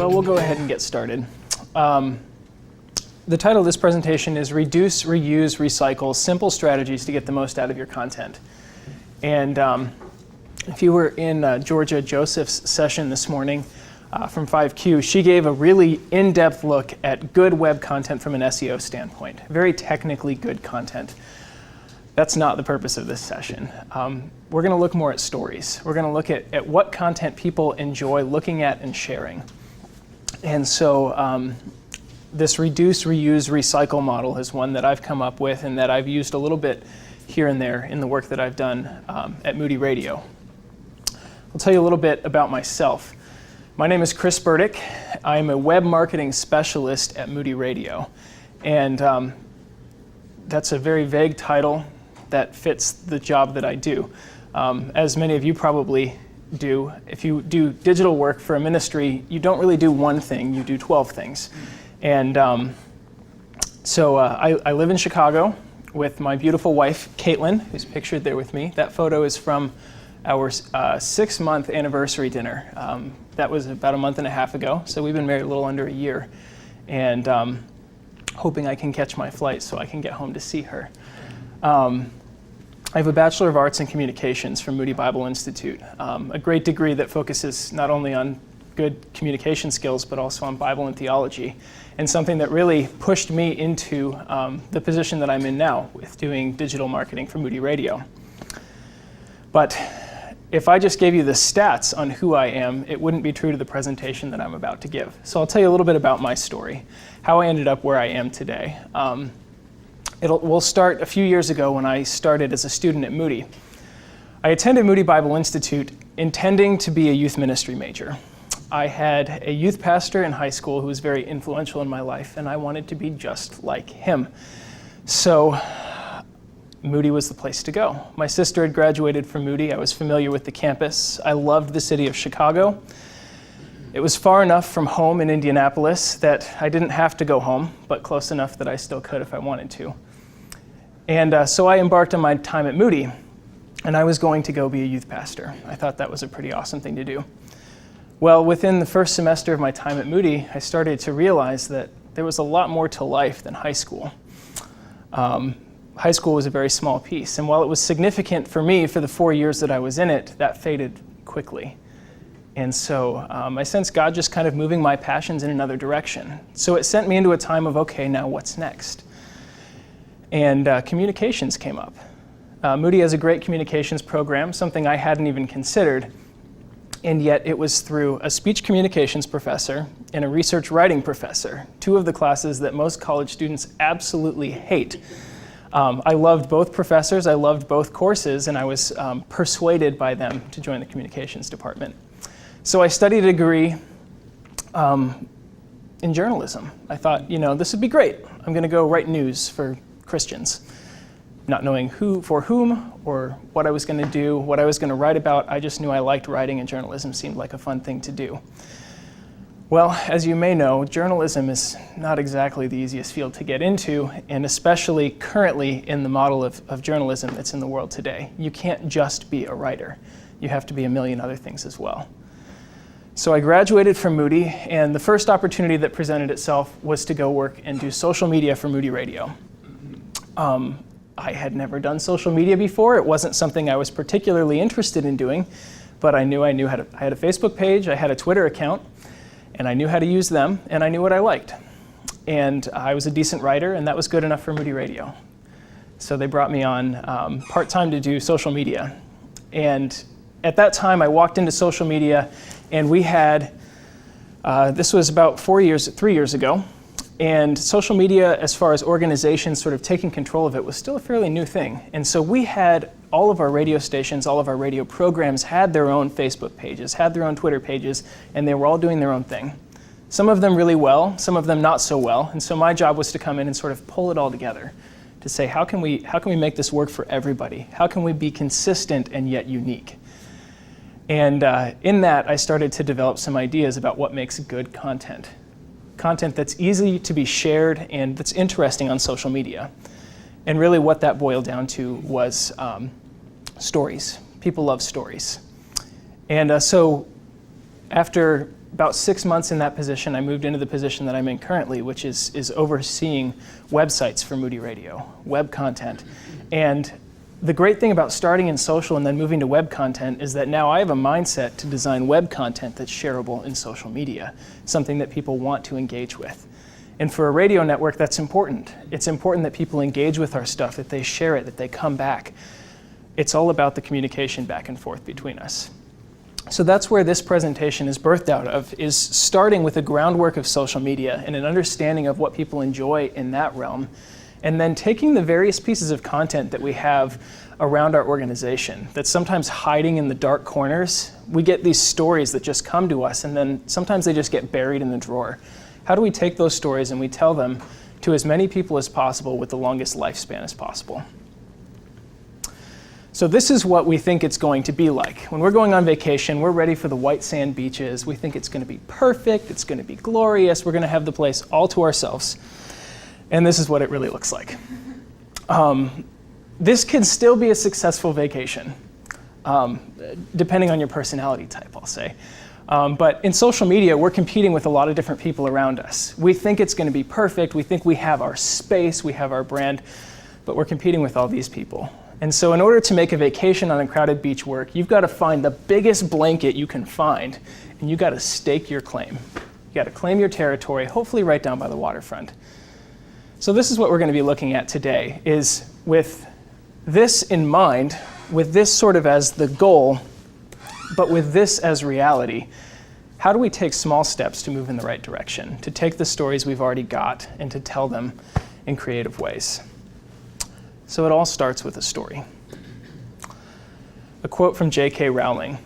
Well, we'll go ahead and get started. The title of this presentation is Reduce, Reuse, Recycle, Simple Strategies to Get the Most Out of Your Content. And if you were in Georgia Joseph's session this morning from 5Q, she gave a really in-depth look at good web content from an SEO standpoint, very technically good content. That's not the purpose of this session. We're going to look more at stories. We're going to look at what content people enjoy looking at and sharing. And so this reduce, reuse, recycle model is one that I've come up with and that I've used a little bit here and there in the work that I've done at Moody Radio. I'll tell you a little bit about myself. My name is Chris Burdick. I'm a web marketing specialist at Moody Radio. And that's a very vague title that fits the job that I do. As many of you probably do, if you do digital work for a ministry, you don't really do one thing, you do 12 things. And so I live in Chicago with my beautiful wife, Caitlin, who's pictured there with me. That photo is from our 6-month anniversary dinner. That was about a month and a half ago, so we've been married a little under a year. And hoping I can catch my flight so I can get home to see her. I have a Bachelor of Arts in Communications from Moody Bible Institute, a great degree that focuses not only on good communication skills, but also on Bible and theology, and something that really pushed me into the position that I'm in now with doing digital marketing for Moody Radio. But if I just gave you the stats on who I am, it wouldn't be true to the presentation that I'm about to give. So I'll tell you a little bit about my story, how I ended up where I am today. We'll start a few years ago when I started as a student at Moody. I attended Moody Bible Institute intending to be a youth ministry major. I had a youth pastor in high school who was very influential in my life, and I wanted to be just like him. So Moody was the place to go. My sister had graduated from Moody. I was familiar with the campus. I loved the city of Chicago. It was far enough from home in Indianapolis that I didn't have to go home, but close enough that I still could if I wanted to. And so I embarked on my time at Moody, and I was going to go be a youth pastor. I thought that was a pretty awesome thing to do. Well, within the first semester of my time at Moody, I started to realize that there was a lot more to life than high school. High school was a very small piece, and while it was significant for me for the 4 years that I was in it, that faded quickly. And so I sensed God just kind of moving my passions in another direction. So it sent me into a time of, okay, now what's next? And communications came up. Moody has a great communications program, something I hadn't even considered. And yet it was through a speech communications professor and a research writing professor, two of the classes that most college students absolutely hate. I loved both professors, I loved both courses, and I was persuaded by them to join the communications department. So I studied a degree in journalism. I thought, this would be great. I'm going to go write news for Christians. Not knowing who for whom or what I was going to do, what I was going to write about, I just knew I liked writing, and journalism seemed like a fun thing to do. Well, as you may know, journalism is not exactly the easiest field to get into, and especially currently in the model of journalism that's in the world today. You can't just be a writer. You have to be a million other things as well. So I graduated from Moody, and the first opportunity that presented itself was to go work and do social media for Moody Radio. I had never done social media before. It wasn't something I was particularly interested in doing, but I knew how to. I had a Facebook page, I had a Twitter account, and I knew how to use them, and I knew what I liked. And I was a decent writer, and that was good enough for Moody Radio. So they brought me on part-time to do social media. And at that time, I walked into social media, and we had, this was about 3 years ago, and social media, as far as organizations sort of taking control of it, was still a fairly new thing. And so we had all of our radio stations, all of our radio programs had their own Facebook pages, had their own Twitter pages, and they were all doing their own thing. Some of them really well, some of them not so well, and so my job was to come in and sort of pull it all together to say, how can we make this work for everybody? How can we be consistent and yet unique? And in that, I started to develop some ideas about what makes good content. Content that's easy to be shared and that's interesting on social media. And really what that boiled down to was stories. People love stories. And so after about 6 months in that position, I moved into the position that I'm in currently, which is overseeing websites for Moody Radio, web content. And the great thing about starting in social and then moving to web content is that now I have a mindset to design web content that's shareable in social media, something that people want to engage with. And for a radio network, that's important. It's important that people engage with our stuff, that they share it, that they come back. It's all about the communication back and forth between us. So that's where this presentation is birthed out of, is starting with a groundwork of social media and an understanding of what people enjoy in that realm, and then taking the various pieces of content that we have around our organization that's sometimes hiding in the dark corners. We get these stories that just come to us, and then sometimes they just get buried in the drawer. How do we take those stories and we tell them to as many people as possible with the longest lifespan as possible? So this is what we think it's going to be like. When we're going on vacation, we're ready for the white sand beaches. We think it's going to be perfect. It's going to be glorious. We're going to have the place all to ourselves. And this is what it really looks like. This can still be a successful vacation, depending on your personality type, I'll say. But in social media, we're competing with a lot of different people around us. We think it's going to be perfect. We think we have our space. We have our brand. But we're competing with all these people. And so in order to make a vacation on a crowded beach work, you've got to find the biggest blanket you can find, and you've got to stake your claim. You've got to claim your territory, hopefully right down by the waterfront. So this is what we're going to be looking at today, is with this in mind, with this sort of as the goal, but with this as reality, how do we take small steps to move in the right direction, to take the stories we've already got and to tell them in creative ways? So it all starts with a story. A quote from J.K. Rowling,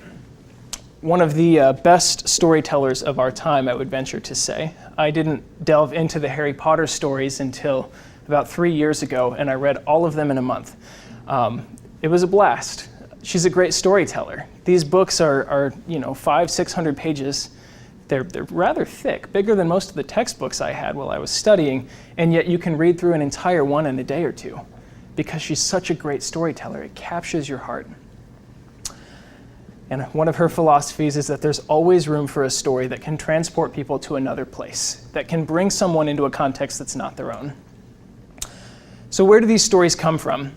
one of the best storytellers of our time, I would venture to say. I didn't delve into the Harry Potter stories until about 3 years ago, and I read all of them in a month. It was a blast. She's a great storyteller. These books are 500-600 pages. They're rather thick, bigger than most of the textbooks I had while I was studying, and yet you can read through an entire one in a day or two, because she's such a great storyteller. It captures your heart. And one of her philosophies is that there's always room for a story that can transport people to another place, that can bring someone into a context that's not their own. So where do these stories come from?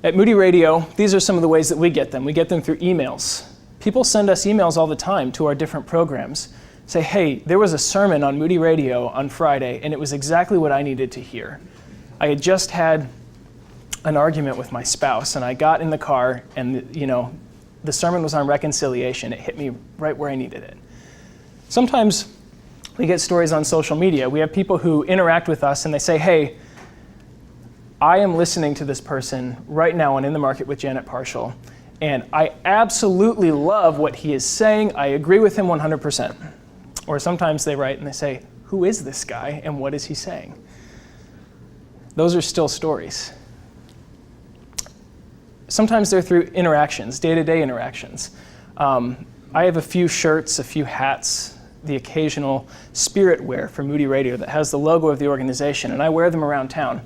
At Moody Radio, these are some of the ways that we get them. We get them through emails. People send us emails all the time to our different programs. Say, hey, there was a sermon on Moody Radio on Friday, and it was exactly what I needed to hear. I had just had an argument with my spouse, and I got in the car, and the sermon was on reconciliation. It hit me right where I needed it. Sometimes we get stories on social media. We have people who interact with us, and they say, hey, I am listening to this person right now on In the Market with Janet Parshall, and I absolutely love what he is saying. I agree with him 100%. Or sometimes they write and they say, who is this guy, and what is he saying? Those are still stories. Sometimes they're through interactions, day-to-day interactions. I have a few shirts, a few hats, the occasional spirit wear for Moody Radio that has the logo of the organization, and I wear them around town.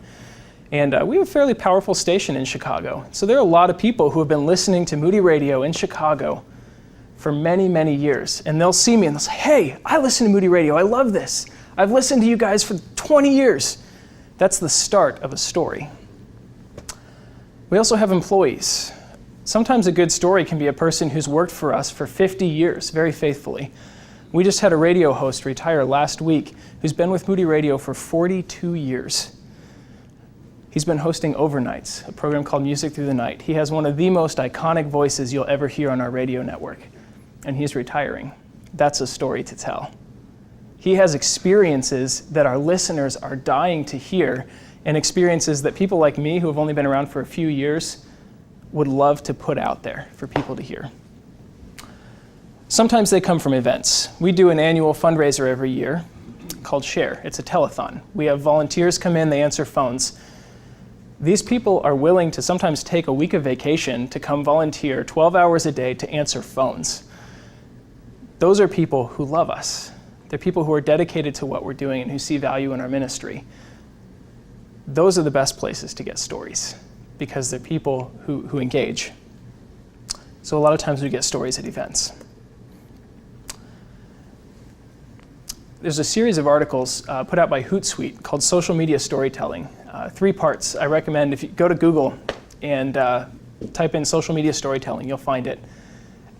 And we have a fairly powerful station in Chicago. So there are a lot of people who have been listening to Moody Radio in Chicago for many, many years. And they'll see me and they'll say, hey, I listen to Moody Radio. I love this. I've listened to you guys for 20 years. That's the start of a story. We also have employees. Sometimes a good story can be a person who's worked for us for 50 years, very faithfully. We just had a radio host retire last week who's been with Moody Radio for 42 years. He's been hosting Overnights, a program called Music Through the Night. He has one of the most iconic voices you'll ever hear on our radio network, and he's retiring. That's a story to tell. He has experiences that our listeners are dying to hear, and experiences that people like me, who have only been around for a few years, would love to put out there for people to hear. Sometimes they come from events. We do an annual fundraiser every year called Share. It's a telethon. We have volunteers come in, they answer phones. These people are willing to sometimes take a week of vacation to come volunteer 12 hours a day to answer phones. Those are people who love us. They're people who are dedicated to what we're doing and who see value in our ministry. Those are the best places to get stories because they're people who engage. So a lot of times we get stories at events. there's a series of articles put out by Hootsuite called Social Media Storytelling. 3 parts. I recommend if you go to Google and type in social media storytelling, you'll find it.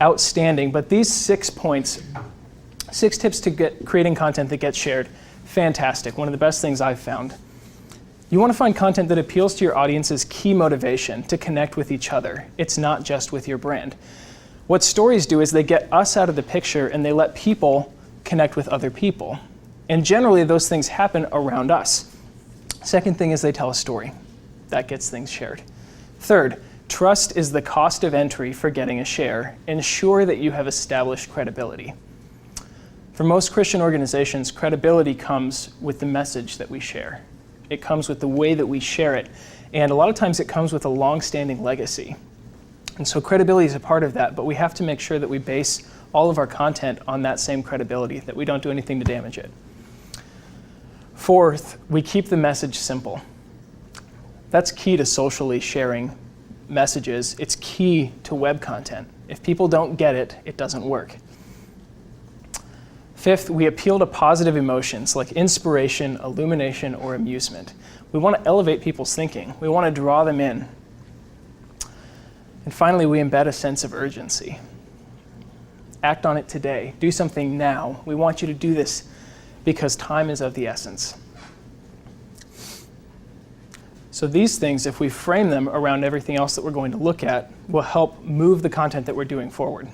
Outstanding. But these 6 points, 6 tips to creating content that gets shared, fantastic. One of the best things I've found. You want to find content that appeals to your audience's key motivation to connect with each other. It's not just with your brand. What stories do is they get us out of the picture and they let people connect with other people. And generally those things happen around us. Second thing is they tell a story. That gets things shared. Third, trust is the cost of entry for getting a share. Ensure that you have established credibility. For most Christian organizations, credibility comes with the message that we share. It comes with the way that we share it. And a lot of times it comes with a long-standing legacy. And so credibility is a part of that, but we have to make sure that we base all of our content on that same credibility, that we don't do anything to damage it. Fourth, we keep the message simple. That's key to socially sharing messages. It's key to web content. If people don't get it, it doesn't work. Fifth, we appeal to positive emotions like inspiration, illumination, or amusement. We want to elevate people's thinking. We want to draw them in. And finally, we embed a sense of urgency. Act on it today. Do something now. We want you to do this because time is of the essence. So these things, if we frame them around everything else that we're going to look at, will help move the content that we're doing forward.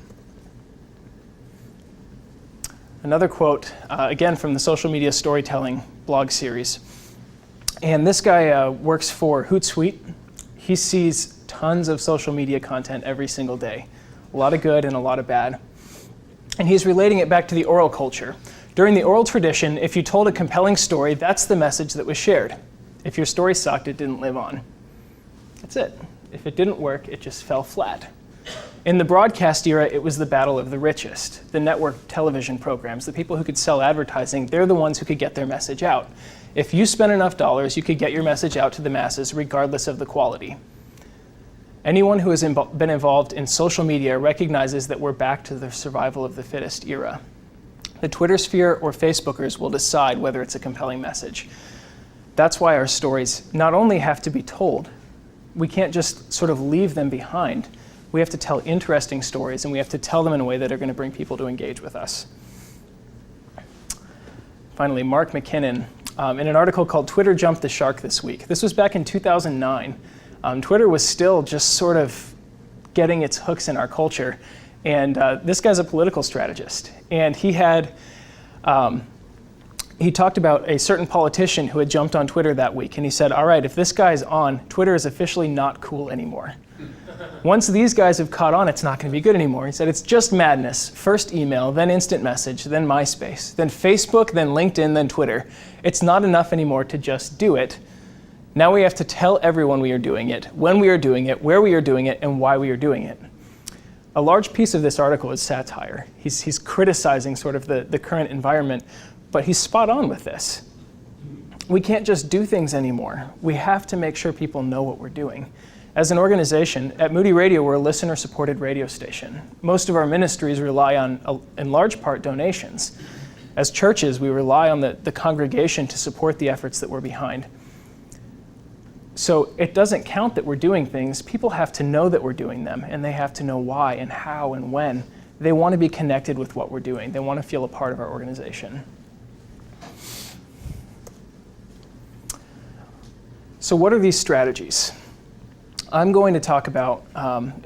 Another quote, again from the Social Media Storytelling blog series. And this guy works for Hootsuite. He sees tons of social media content every single day. A lot of good and a lot of bad. And he's relating it back to the oral culture. During the oral tradition, if you told a compelling story, that's the message that was shared. If your story sucked, it didn't live on. That's it. If it didn't work, it just fell flat. In the broadcast era, it was the battle of the richest. The network television programs, the people who could sell advertising, they're the ones who could get their message out. If you spent enough dollars, you could get your message out to the masses regardless of the quality. Anyone who has been involved in social media recognizes that we're back to the survival of the fittest era. The Twitter sphere or Facebookers will decide whether it's a compelling message. That's why our stories not only have to be told, we can't just sort of leave them behind. We have to tell interesting stories, and we have to tell them in a way that are going to bring people to engage with us. Finally, Mark McKinnon, in an article called Twitter Jumped the Shark this week. This was back in 2009. Twitter was still just sort of getting its hooks in our culture. And this guy's a political strategist. And he talked about a certain politician who had jumped on Twitter that week. And he said, all right, if this guy's on, Twitter is officially not cool anymore. Once these guys have caught on, it's not going to be good anymore. He said, it's just madness. First email, then instant message, then MySpace, then Facebook, then LinkedIn, then Twitter. It's not enough anymore to just do it. Now we have to tell everyone we are doing it, when we are doing it, where we are doing it, and why we are doing it. A large piece of this article is satire. He's criticizing sort of the current environment, but he's spot on with this. We can't just do things anymore. We have to make sure people know what we're doing. As an organization, at Moody Radio, we're a listener-supported radio station. Most of our ministries rely on, in large part, donations. As churches, we rely on the congregation to support the efforts that we're behind. So it doesn't count that we're doing things. People have to know that we're doing them, and they have to know why and how and when. They want to be connected with what we're doing. They want to feel a part of our organization. So what are these strategies? I'm going to talk about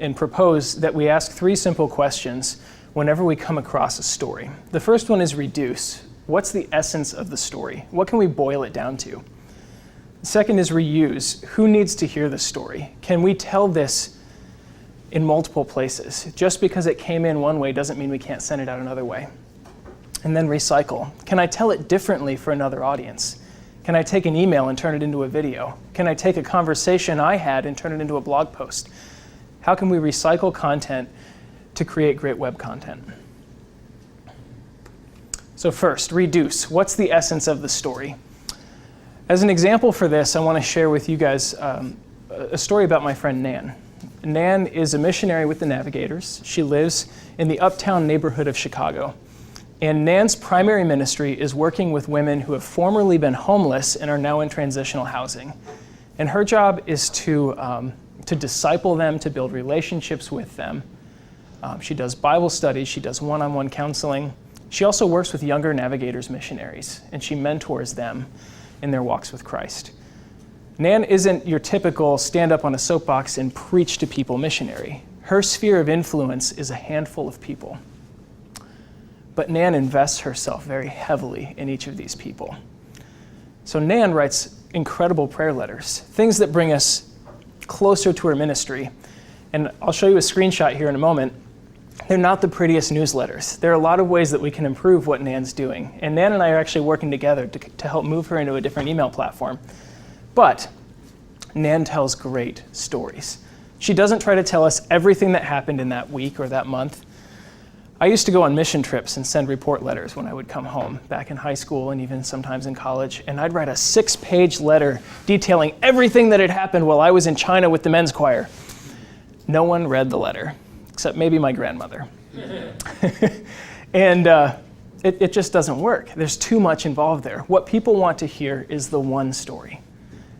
and propose that we ask 3 simple questions whenever we come across a story. The first one is reduce. What's the essence of the story? What can we boil it down to? The second is reuse. Who needs to hear the story? Can we tell this in multiple places? Just because it came in one way doesn't mean we can't send it out another way. And then recycle. Can I tell it differently for another audience? Can I take an email and turn it into a video? Can I take a conversation I had and turn it into a blog post? How can we recycle content to create great web content? So first, reduce. What's the essence of the story? As an example for this, I want to share with you guys a story about my friend Nan. Nan is a missionary with the Navigators. She lives in the uptown neighborhood of Chicago. And Nan's primary ministry is working with women who have formerly been homeless and are now in transitional housing. And her job is to disciple them, to build relationships with them. She does Bible studies, she does one-on-one counseling. She also works with younger navigators missionaries, and she mentors them in their walks with Christ. Nan isn't your typical stand up on a soapbox and preach to people missionary. Her sphere of influence is a handful of people. But Nan invests herself very heavily in each of these people. So Nan writes incredible prayer letters, things that bring us closer to her ministry. And I'll show you a screenshot here in a moment. They're not the prettiest newsletters. There are a lot of ways that we can improve what Nan's doing. And Nan and I are actually working together to help move her into a different email platform. But Nan tells great stories. She doesn't try to tell us everything that happened in that week or that month. I used to go on mission trips and send report letters when I would come home back in high school and even sometimes in college. And I'd write a 6-page letter detailing everything that had happened while I was in China with the men's choir. No one read the letter, except maybe my grandmother. And it just doesn't work. There's too much involved there. What people want to hear is the one story.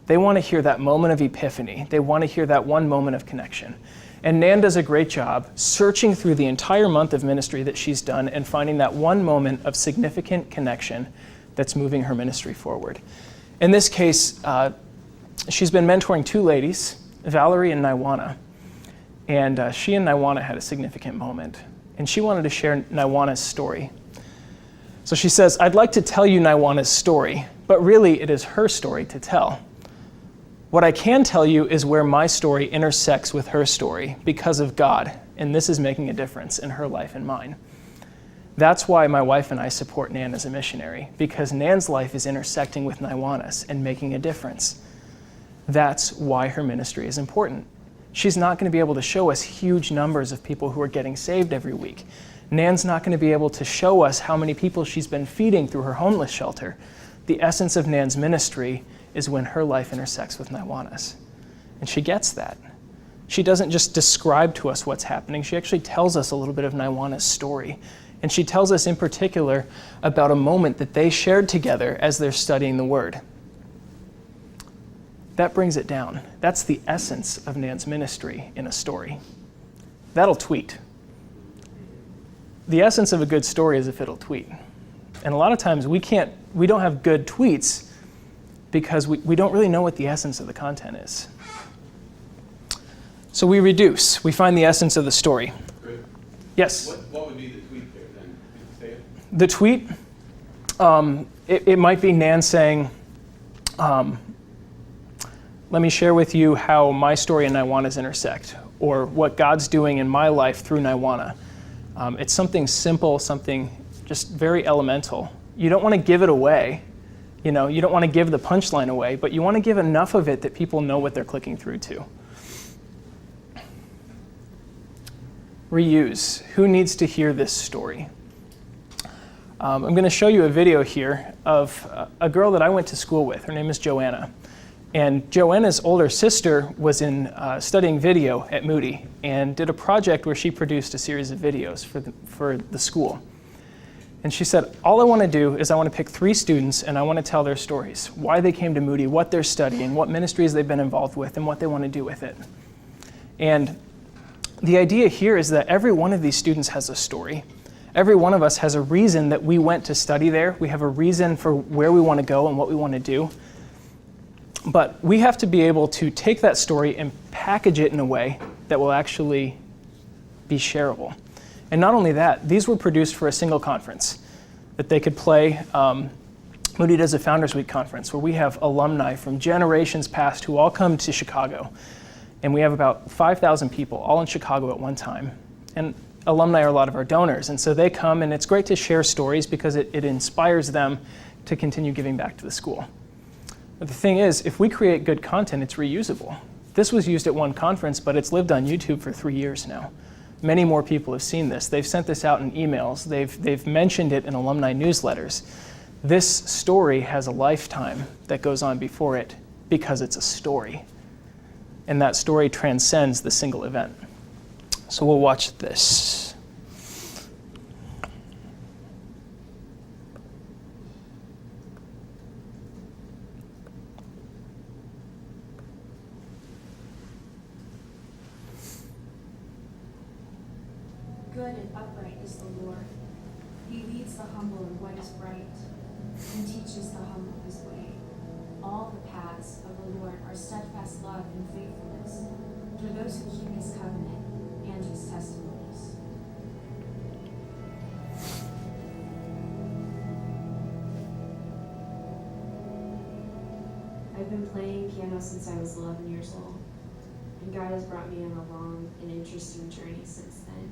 They want to hear that moment of epiphany. They want to hear that one moment of connection. And Nan does a great job searching through the entire month of ministry that she's done and finding that one moment of significant connection that's moving her ministry forward. In this case, she's been mentoring 2 ladies, Valerie and Naiwana. And she and Naiwana had a significant moment. And she wanted to share Naiwana's story. So she says, I'd like to tell you Naiwana's story, but really it is her story to tell. What I can tell you is where my story intersects with her story because of God, and this is making a difference in her life and mine. That's why my wife and I support Nan as a missionary, because Nan's life is intersecting with Naiwana's and making a difference. That's why her ministry is important. She's not going to be able to show us huge numbers of people who are getting saved every week. Nan's not going to be able to show us how many people she's been feeding through her homeless shelter. The essence of Nan's ministry is when her life intersects with Naiwana's. And she gets that. She doesn't just describe to us what's happening, she actually tells us a little bit of Naiwana's story. And she tells us in particular about a moment that they shared together as they're studying the Word. That brings it down. That's the essence of Nan's ministry in a story. That'll tweet. The essence of a good story is if it'll tweet. And a lot of times we don't have good tweets because we don't really know what the essence of the content is. So we reduce. We find the essence of the story. Great. Yes? What would be the tweet there then? Can you say it? The tweet, it might be Nan saying, let me share with you how my story and Naiwana's intersect, or what God's doing in my life through Naiwana. It's something simple, something just very elemental. You don't want to give it away. You don't want to give the punchline away, but you want to give enough of it that people know what they're clicking through to. Reuse. Who needs to hear this story? I'm going to show you a video here of a girl that I went to school with. Her name is Joanna. And Joanna's older sister was studying video at Moody and did a project where she produced a series of videos for the school. And she said, all I want to do is I want to pick 3 students and I want to tell their stories, why they came to Moody, what they're studying, what ministries they've been involved with, and what they want to do with it. And the idea here is that every one of these students has a story. Every one of us has a reason that we went to study there. We have a reason for where we want to go and what we want to do. But we have to be able to take that story and package it in a way that will actually be shareable. And not only that, these were produced for a single conference that they could play. Moody does a Founders Week conference where we have alumni from generations past who all come to Chicago. And we have about 5,000 people all in Chicago at one time. And alumni are a lot of our donors. And so they come, and it's great to share stories because it inspires them to continue giving back to the school. But the thing is, if we create good content, it's reusable. This was used at one conference, but it's lived on YouTube for 3 years now. Many more people have seen this. They've sent this out in emails. They've mentioned it in alumni newsletters. This story has a lifetime that goes on before it because it's a story. And that story transcends the single event. So we'll watch this. Good and upright is the Lord. He leads the humble in what is right and teaches the humble his way. All the paths of the Lord are steadfast love and faithfulness for those who keep his covenant and his testimonies. I've been playing piano since I was 11 years old, and God has brought me on a long and interesting journey since then.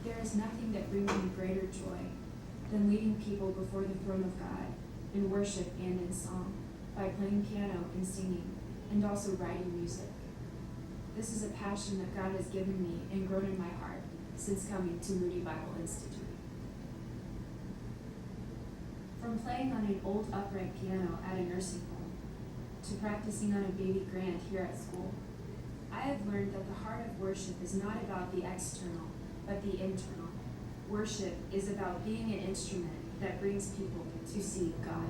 There is nothing that brings me greater joy than leading people before the throne of God in worship and in song by playing piano and singing and also writing music. This is a passion that God has given me and grown in my heart since coming to Moody Bible Institute. From playing on an old upright piano at a nursing home to practicing on a baby grand here at school, I have learned that the heart of worship is not about the external, but the internal. Worship is about being an instrument that brings people to see God.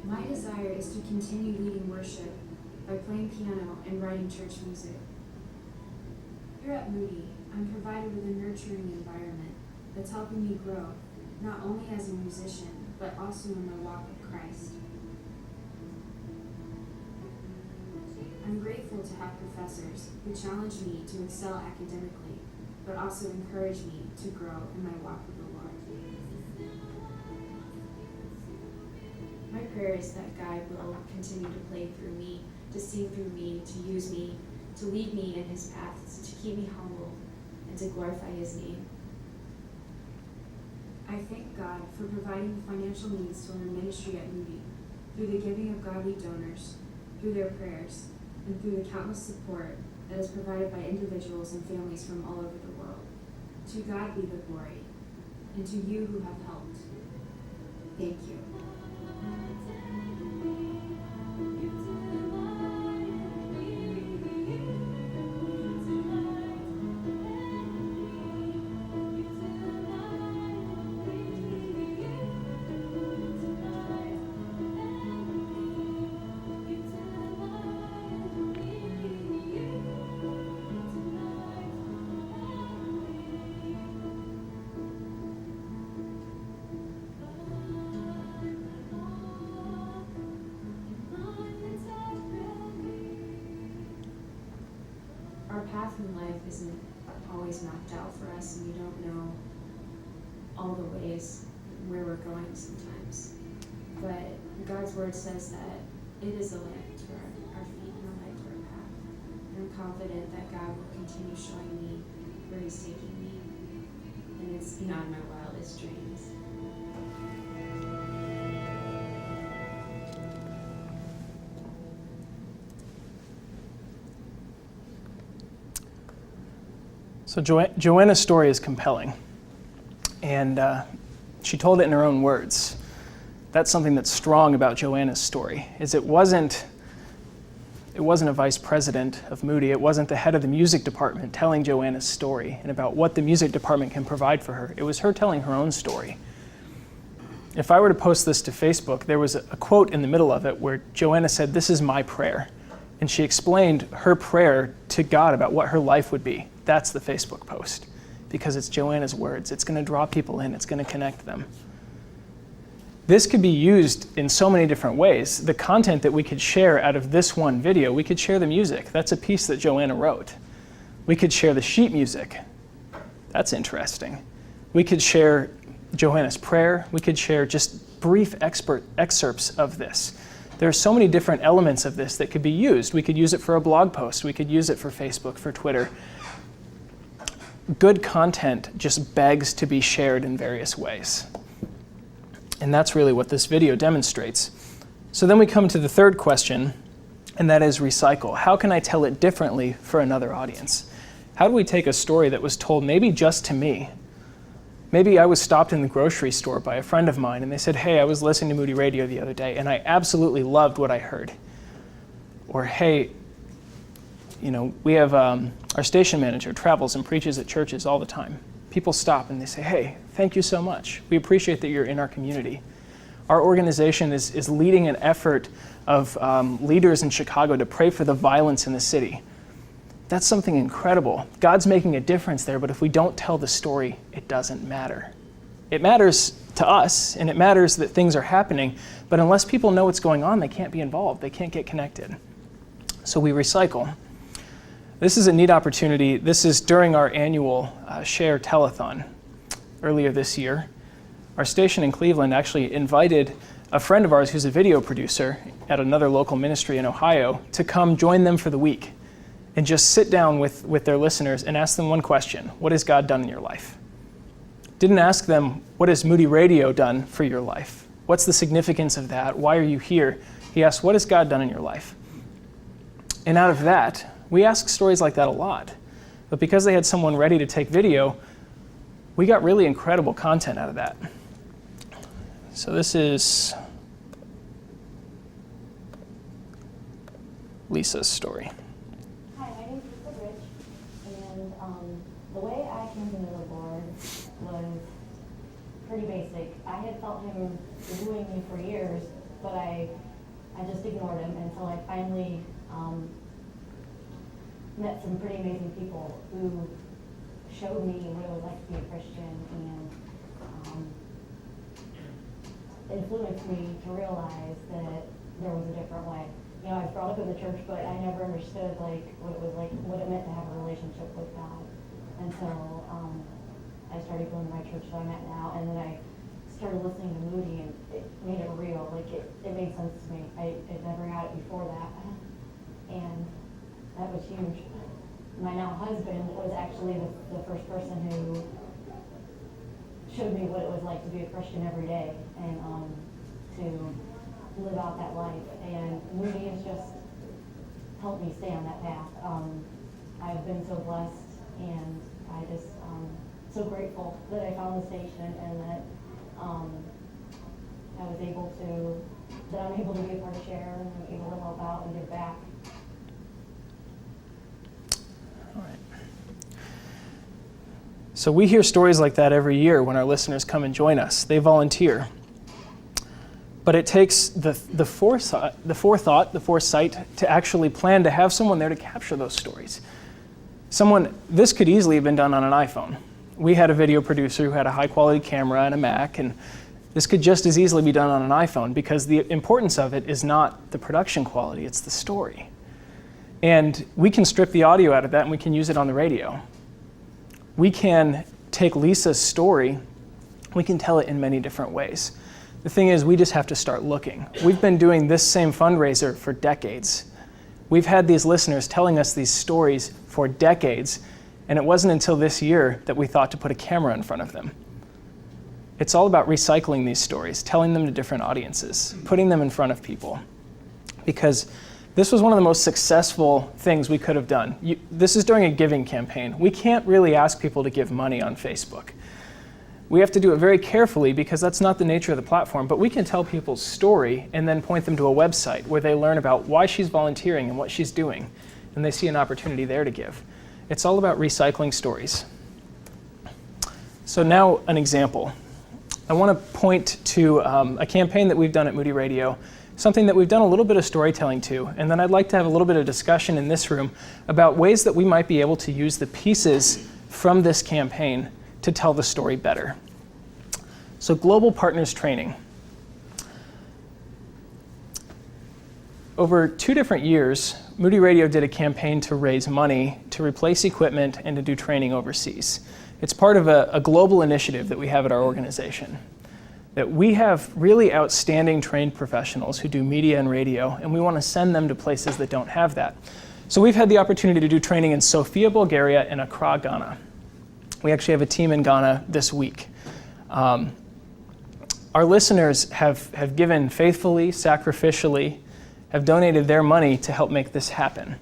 My desire is to continue leading worship by playing piano and writing church music. Here at Moody, I'm provided with a nurturing environment that's helping me grow, not only as a musician, but also in my walk with Christ. I'm grateful to have professors who challenge me to excel academically, but also encourage me to grow in my walk with the Lord. My prayer is that God will continue to play through me, to sing through me, to use me, to lead me in his paths, to keep me humble, and to glorify his name. I thank God for providing the financial means to learn ministry at Moody through the giving of godly donors, through their prayers, and through the countless support that is provided by individuals and families from all over the world. To God be the glory, and to you who have helped. Thank you. Our path in life isn't always mapped out for us, and we don't know all the ways where we're going sometimes. But God's word says that it is a lamp to our feet and a light to our path. And I'm confident that God will continue showing me where he's taking me, and it's beyond my wildest dreams. So Joanna's story is compelling, and she told it in her own words. That's something that's strong about Joanna's story, is it wasn't a vice president of Moody, it wasn't the head of the music department telling Joanna's story and about what the music department can provide for her. It was her telling her own story. If I were to post this to Facebook, there was a quote in the middle of it where Joanna said, "This is my prayer." And she explained her prayer to God about what her life would be. That's the Facebook post, because it's Joanna's words. It's going to draw people in. It's going to connect them. This could be used in so many different ways. The content that we could share out of this one video, we could share the music. That's a piece that Joanna wrote. We could share the sheet music. That's interesting. We could share Joanna's prayer. We could share just brief excerpts of this. There are so many different elements of this that could be used. We could use it for a blog post. We could use it for Facebook, for Twitter. Good content just begs to be shared in various ways. And that's really what this video demonstrates. So then we come to the third question, and that is recycle. How can I tell it differently for another audience? How do we take a story that was told maybe just to me, Maybe I was stopped in the grocery store by a friend of mine and they said, hey, I was listening to Moody Radio the other day and I absolutely loved what I heard. Or, hey, we have our station manager travels and preaches at churches all the time. People stop and they say, hey, thank you so much. We appreciate that you're in our community. Our organization is leading an effort of leaders in Chicago to pray for the violence in the city. That's something incredible. God's making a difference there, but if we don't tell the story, it doesn't matter. It matters to us, and it matters that things are happening, but unless people know what's going on, they can't be involved. They can't get connected. So we recycle. This is a neat opportunity. This is during our annual Share Telethon earlier this year. Our station in Cleveland actually invited a friend of ours who's a video producer at another local ministry in Ohio to come join them for the week and just sit down with their listeners and ask them one question: what has God done in your life? Didn't ask them, what has Moody Radio done for your life? What's the significance of that? Why are you here? He asked, what has God done in your life? And out of that, we ask stories like that a lot. But because they had someone ready to take video, we got really incredible content out of that. So this is Lisa's story. Hi, my name is Burdick, and the way I came to know the Lord was pretty basic. I had felt Him wooing me for years, but I just ignored Him until I finally met some pretty amazing people who showed me what it was like to be a Christian and influenced me to realize that there was a different way. I was brought up in the church, but I never understood what it meant to have a relationship with God until I started going to my church that I'm at now, and then I started listening to Moody, and it made it real. It made sense to me. I never got it before that, and that was huge. My now husband was actually the first person who showed me what it was like to be a Christian every day and to live out that life. And Moody has just helped me stay on that path. I've been so blessed, and I just so grateful that I found the station and that I'm able to be a part of Share and I'm able to help out and give back. All right. So we hear stories like that every year when our listeners come and join us. They volunteer. But it takes the foresight, to actually plan to have someone there to capture those stories. This could easily have been done on an iPhone. We had a video producer who had a high-quality camera and a Mac, and this could just as easily be done on an iPhone because the importance of it is not the production quality, it's the story. And we can strip the audio out of that and we can use it on the radio. We can take Lisa's story, we can tell it in many different ways. The thing is, we just have to start looking. We've been doing this same fundraiser for decades. We've had these listeners telling us these stories for decades, and it wasn't until this year that we thought to put a camera in front of them. It's all about recycling these stories, telling them to different audiences, putting them in front of people. Because this was one of the most successful things we could have done. This is during a giving campaign. We can't really ask people to give money on Facebook. We have to do it very carefully because that's not the nature of the platform, but we can tell people's story and then point them to a website where they learn about why she's volunteering and what she's doing, and they see an opportunity there to give. It's all about recycling stories. So now an example. I want to point to a campaign that we've done at Moody Radio, something that we've done a little bit of storytelling to, and then I'd like to have a little bit of discussion in this room about ways that we might be able to use the pieces from this campaign to tell the story better. So Global Partners Training. Over 2 different years, Moody Radio did a campaign to raise money to replace equipment and to do training overseas. It's part of a global initiative that we have at our organization. That we have really outstanding trained professionals who do media and radio, and we want to send them to places that don't have that. So we've had the opportunity to do training in Sofia, Bulgaria, and Accra, Ghana. We actually have a team in Ghana this week. Our listeners have given faithfully, sacrificially, have donated their money to help make this happen.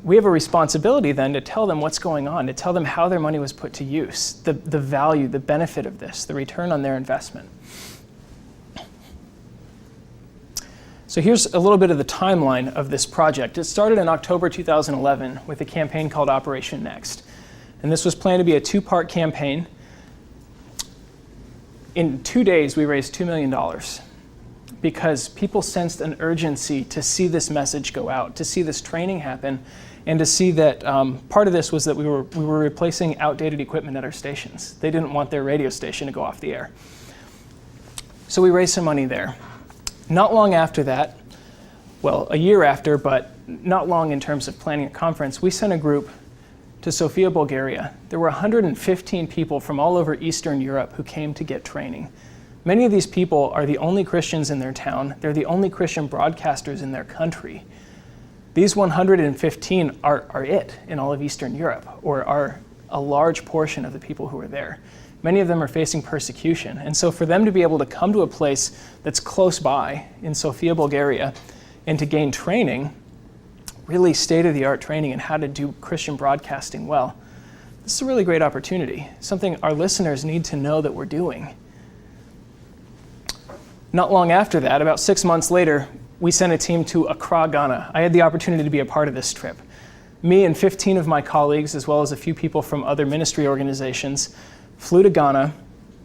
we have a responsibility then to tell them what's going on, to tell them how their money was put to use, the value, the benefit of this, the return on their investment. So here's a little bit of the timeline of this project. It started in October 2011 with a campaign called Operation Next. And this was planned to be a 2-part campaign. In 2 days, we raised $2 million because people sensed an urgency to see this message go out, to see this training happen, and to see that part of this was that we were replacing outdated equipment at our stations. They didn't want their radio station to go off the air. So we raised some money there. Not long after that, well, a year after, but not long in terms of planning a conference, we sent a group to Sofia, Bulgaria. There were 115 people from all over Eastern Europe who came to get training. Many of these people are the only Christians in their town. They're the only Christian broadcasters in their country. These 115 are it in all of Eastern Europe, or are a large portion of the people who are there. Many of them are facing persecution. And so for them to be able to come to a place that's close by in Sofia, Bulgaria, and to gain training, really state-of-the-art training in how to do Christian broadcasting well, this is a really great opportunity, something our listeners need to know that we're doing. Not long after that, about 6 months later, we sent a team to Accra, Ghana. I had the opportunity to be a part of this trip. Me and 15 of my colleagues, as well as a few people from other ministry organizations, flew to Ghana,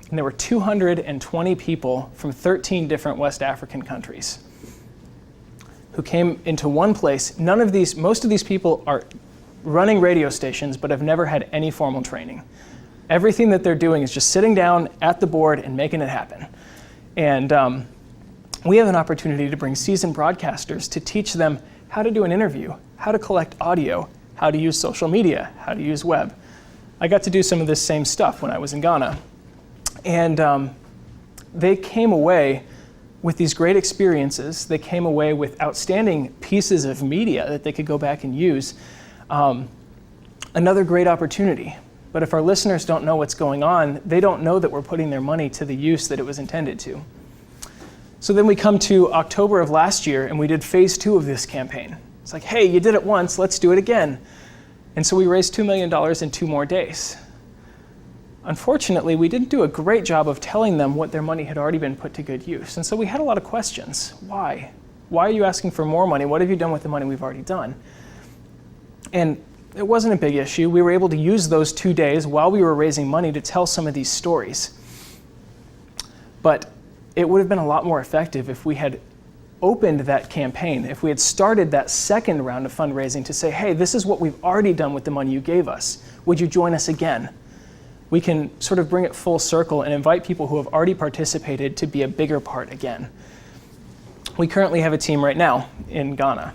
and there were 220 people from 13 different West African countries who came into one place. Most of these people are running radio stations, but have never had any formal training. Everything that they're doing is just sitting down at the board and making it happen. And we have an opportunity to bring seasoned broadcasters to teach them how to do an interview, how to collect audio, how to use social media, how to use web. I got to do some of this same stuff when I was in Ghana. And they came away with these great experiences. They came away with outstanding pieces of media that they could go back and use. Another great opportunity. But if our listeners don't know what's going on, they don't know that we're putting their money to the use that it was intended to. So then we come to October of last year, and we did phase 2 of this campaign. It's like, hey, you did it once, let's do it again. And so we raised $2 million in 2 more days. Unfortunately, we didn't do a great job of telling them what their money had already been put to good use. And so we had a lot of questions. Why? Why are you asking for more money? What have you done with the money we've already done? And it wasn't a big issue. We were able to use those 2 days while we were raising money to tell some of these stories. But it would have been a lot more effective if we had opened that campaign, if we had started that second round of fundraising to say, hey, this is what we've already done with the money you gave us. Would you join us again? We can sort of bring it full circle and invite people who have already participated to be a bigger part again. We currently have a team right now in Ghana,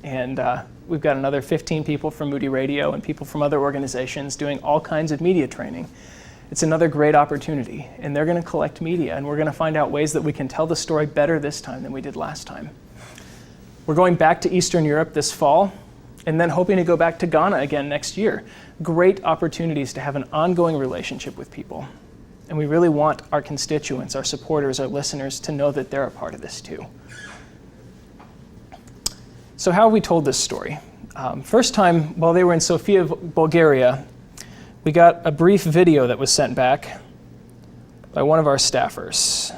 and we've got another 15 people from Moody Radio and people from other organizations doing all kinds of media training. It's another great opportunity, and they're going to collect media, and we're going to find out ways that we can tell the story better this time than we did last time. We're going back to Eastern Europe this fall, and then hoping to go back to Ghana again next year. Great opportunities to have an ongoing relationship with people. And we really want our constituents, our supporters, our listeners to know that they're a part of this too. So how have we told this story? First time, while they were in Sofia, Bulgaria, we got a brief video that was sent back by one of our staffers.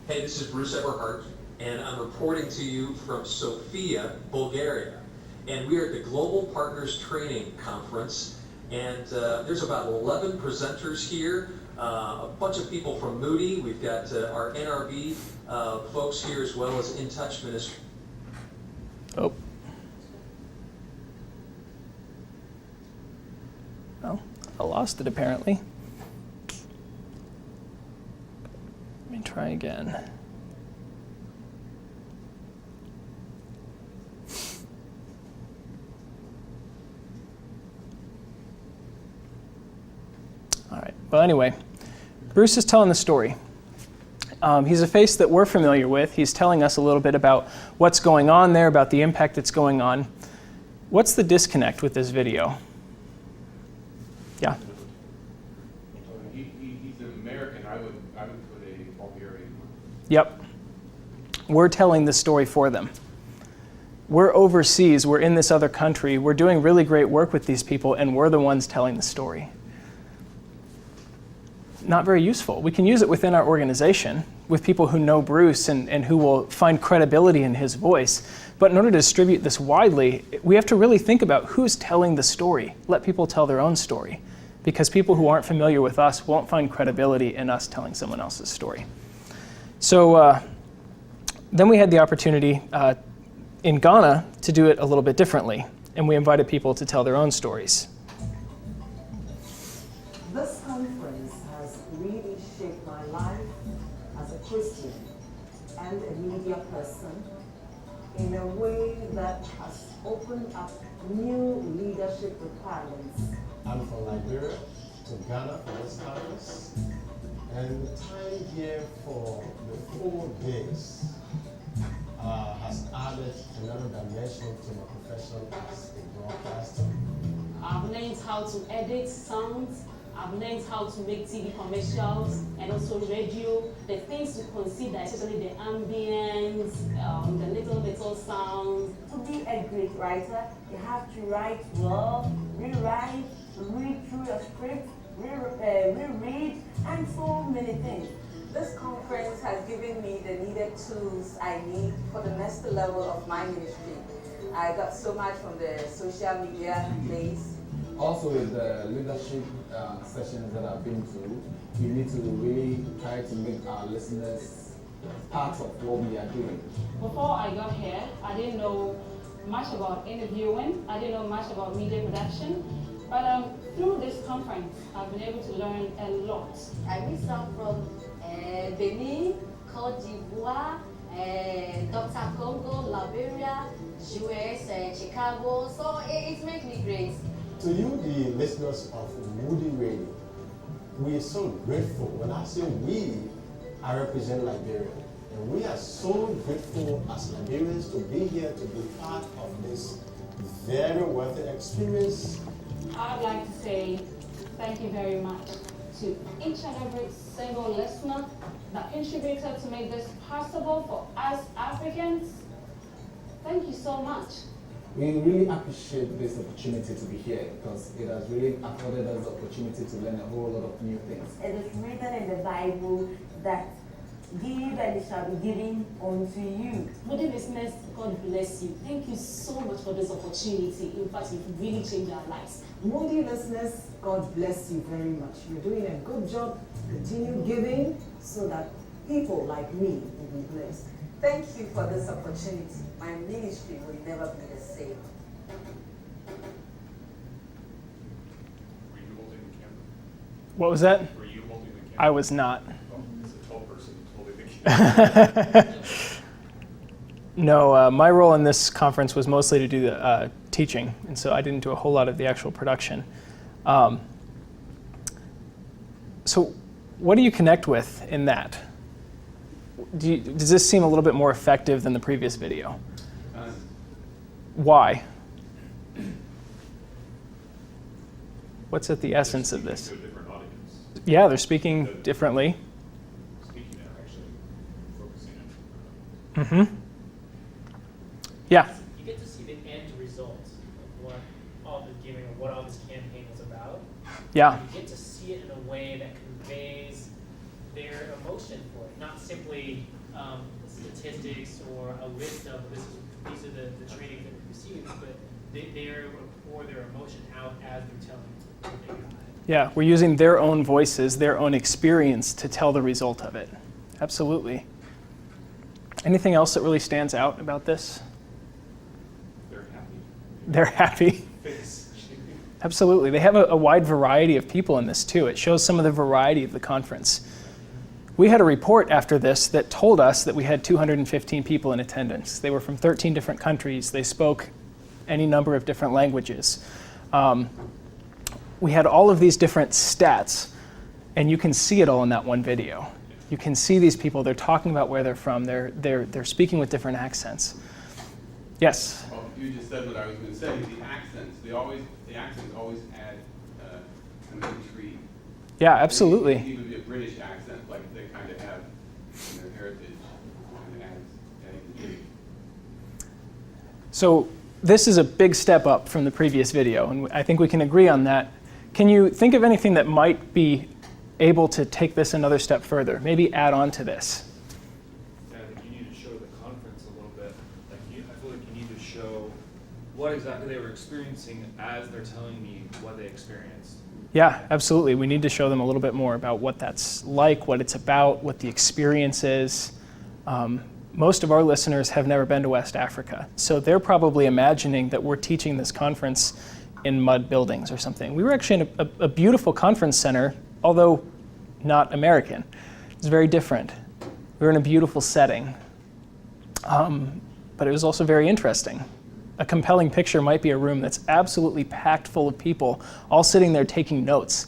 Hey, this is Bruce Everhart, and I'm reporting to you from Sofia, Bulgaria. And we are at the Global Partners Training Conference, and there's about 11 presenters here, a bunch of people from Moody. We've got our NRB folks here, as well as In Touch Ministry. Oh. Well, I lost it apparently. Let me try again. All right, well anyway, Bruce is telling the story. He's a face that we're familiar with. He's telling us a little bit about what's going on there, about the impact that's going on. What's the disconnect with this video? Yeah. He's an American. I would put a Bulgarian. Yep. We're telling the story for them. we're overseas, we're in this other country, we're doing really great work with these people, and we're the ones telling the story. Not very useful. We can use it within our organization with people who know Bruce and who will find credibility in his voice. But in order to distribute this widely, we have to really think about who's telling the story. Let people tell their own story, because people who aren't familiar with us won't find credibility in us telling someone else's story. So then we had the opportunity in Ghana to do it a little bit differently, and we invited people to tell their own stories. This conference has really shaped my life as a Christian and a media person in a way that has opened up new leadership requirements. I'm from Liberia to Ghana for this conference, and the time here for the 4 days has added another dimension to my profession as a broadcaster. I've learned how to edit sounds. I've learned how to make TV commercials and also radio. The things to consider, especially the ambience, the little sounds. To be a great writer, you have to write well, rewrite, read through your script, reread, and so many things. This conference has given me the needed tools I need for the next level of my ministry. I got so much from the social media place. Also, with the leadership sessions that I've been to, we need to really try to make our listeners part of what we are doing. Before I got here, I didn't know much about interviewing. I didn't know much about media production. But through this conference, I've been able to learn a lot. I meet some from Benin, Côte d'Ivoire, Dr. Congo, Liberia, US, Chicago. So it makes me great. To you, the listeners of Moody Radio, we are so grateful. When I say we, I represent Liberia. And we are so grateful as Liberians to be here, to be part of this very worthy experience. I'd like to say thank you very much to each and every single listener that contributed to make this possible for us Africans. Thank you so much. We really appreciate this opportunity to be here because it has really afforded us the opportunity to learn a whole lot of new things. It is written in the Bible that give and it shall be given unto you. Moody listeners, God bless you. Thank you so much for this opportunity. In fact, you've really changed our lives. Moody listeners, God bless you very much. You're doing a good job. Continue giving so that people like me will be blessed. Thank you for this opportunity. My ministry will never be the same. Were you holding the camera? What was that? Were you holding the camera? I was not. Oh, it's a tall person holding the camera. No, my role in this conference was mostly to do the teaching, and so I didn't do a whole lot of the actual production. So what do you connect with in that? Does this seem a little bit more effective than the previous video? Why? What's at the essence of this? To a different audience. Yeah, they're speaking differently. Speaking now, actually focusing on. Mm-hmm. Yeah. You get to see the end result of what all the giving or what all this campaign was about. Yeah. You get to see it in a way that conveys their emotion for it, not simply statistics or a list of these are the trainings that we received, but they're pour their emotion out as they're telling what they got. Yeah, we're using their own voices, their own experience to tell the result of it. Absolutely. Anything else that really stands out about this? They're happy. They're happy. Face. Absolutely. They have a wide variety of people in this too. It shows some of the variety of the conference. We had a report after this that told us that we had 215 people in attendance. They were from 13 different countries. They spoke any number of different languages. We had all of these different stats, and you can see it all in that one video. You can see these people, they're talking about where they're from, they're speaking with different accents. Yes? Well, you just said what I was going to say. The accents always add an intrigue. Yeah, absolutely. It can even be a British accent, like they kind of have in their heritage, kind of adds intrigue. So this is a big step up from the previous video, and I think we can agree on that. Can you think of anything that might be able to take this another step further? Maybe add on to this. Yeah, I think you need to show the conference a little bit. I feel like you need to show what exactly they were experiencing as they're telling me what they experienced. Yeah, absolutely. We need to show them a little bit more about what that's like, what it's about, what the experience is. Most of our listeners have never been to West Africa, so they're probably imagining that we're teaching this conference in mud buildings or something. We were actually in a beautiful conference center, although not American. It's very different. We were in a beautiful setting, but it was also very interesting. A compelling picture might be a room that's absolutely packed full of people, all sitting there taking notes.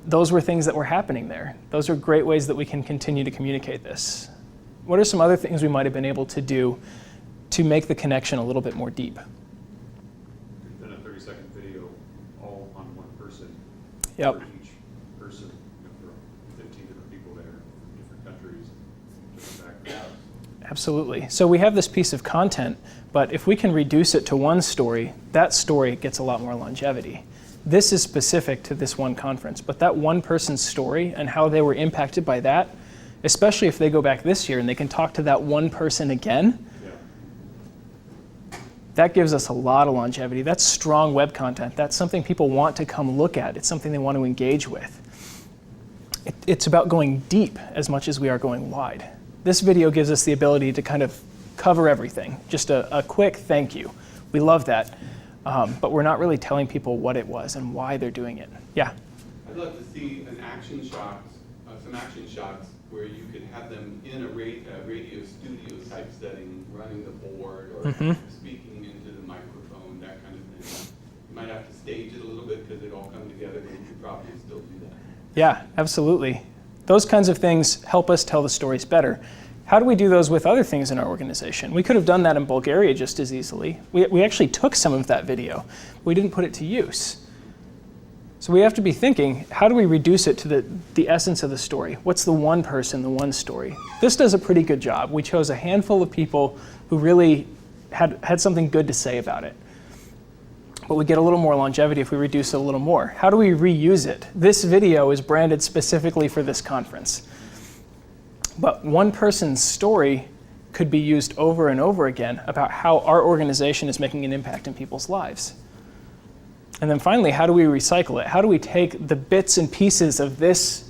Those were things that were happening there. Those are great ways that we can continue to communicate this. What are some other things we might have been able to do to make the connection a little bit more deep? Then a 30-second video all on one person. Yep. For each person, for 15 different people there, from different countries, different backgrounds. Absolutely. So we have this piece of content, but if we can reduce it to one story, that story gets a lot more longevity. This is specific to this one conference, but that one person's story and how they were impacted by that, especially if they go back this year and they can talk to that one person again, that gives us a lot of longevity. That's strong web content. That's something people want to come look at. It's something they want to engage with. It's about going deep as much as we are going wide. This video gives us the ability to kind of cover everything. Just a quick thank you. We love that. But we're not really telling people what it was and why they're doing it. Yeah? I'd love to see an action shot, some action shots where you could have them in a radio studio type setting, running the board or speaking into the microphone, that kind of thing. You might have to stage it a little bit because it all come together, but you could probably still do that. Yeah, absolutely. Those kinds of things help us tell the stories better. How do we do those with other things in our organization? We could have done that in Bulgaria just as easily. We actually took some of that video. We didn't put it to use. So we have to be thinking, how do we reduce it to the essence of the story? What's the one person, the one story? This does a pretty good job. We chose a handful of people who really had something good to say about it. But we get a little more longevity if we reduce it a little more. How do we reuse it? This video is branded specifically for this conference. But one person's story could be used over and over again about how our organization is making an impact in people's lives. And then finally, how do we recycle it? How do we take the bits and pieces of this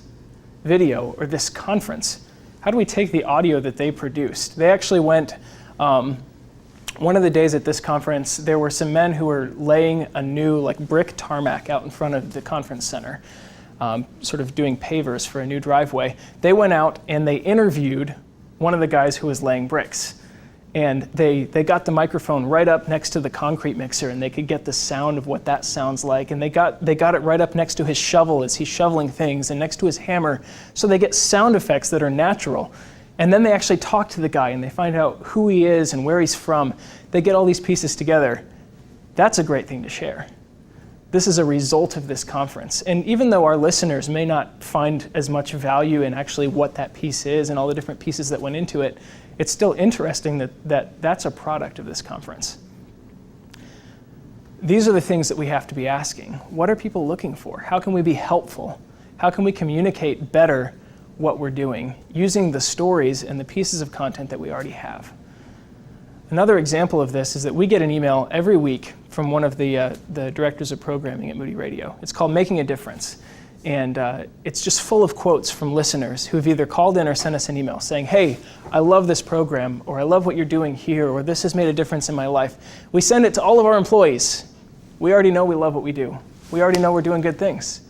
video or this conference? How do we take the audio that they produced? They actually went, one of the days at this conference, there were some men who were laying a new brick tarmac out in front of the conference center, sort of doing pavers for a new driveway. They went out and they interviewed one of the guys who was laying bricks. And they got the microphone right up next to the concrete mixer, and they could get the sound of what that sounds like. And they got it right up next to his shovel as he's shoveling things, and next to his hammer. So they get sound effects that are natural. And then they actually talk to the guy, and they find out who he is and where he's from. They get all these pieces together. That's a great thing to share. This is a result of this conference. And even though our listeners may not find as much value in actually what that piece is and all the different pieces that went into it, it's still interesting that that's a product of this conference. These are the things that we have to be asking. What are people looking for? How can we be helpful? How can we communicate better what we're doing using the stories and the pieces of content that we already have? Another example of this is that we get an email every week from one of the directors of programming at Moody Radio. It's called Making a Difference. And it's just full of quotes from listeners who have either called in or sent us an email saying, hey, I love this program, or I love what you're doing here, or this has made a difference in my life. We send it to all of our employees. We already know we love what we do. We already know we're doing good things.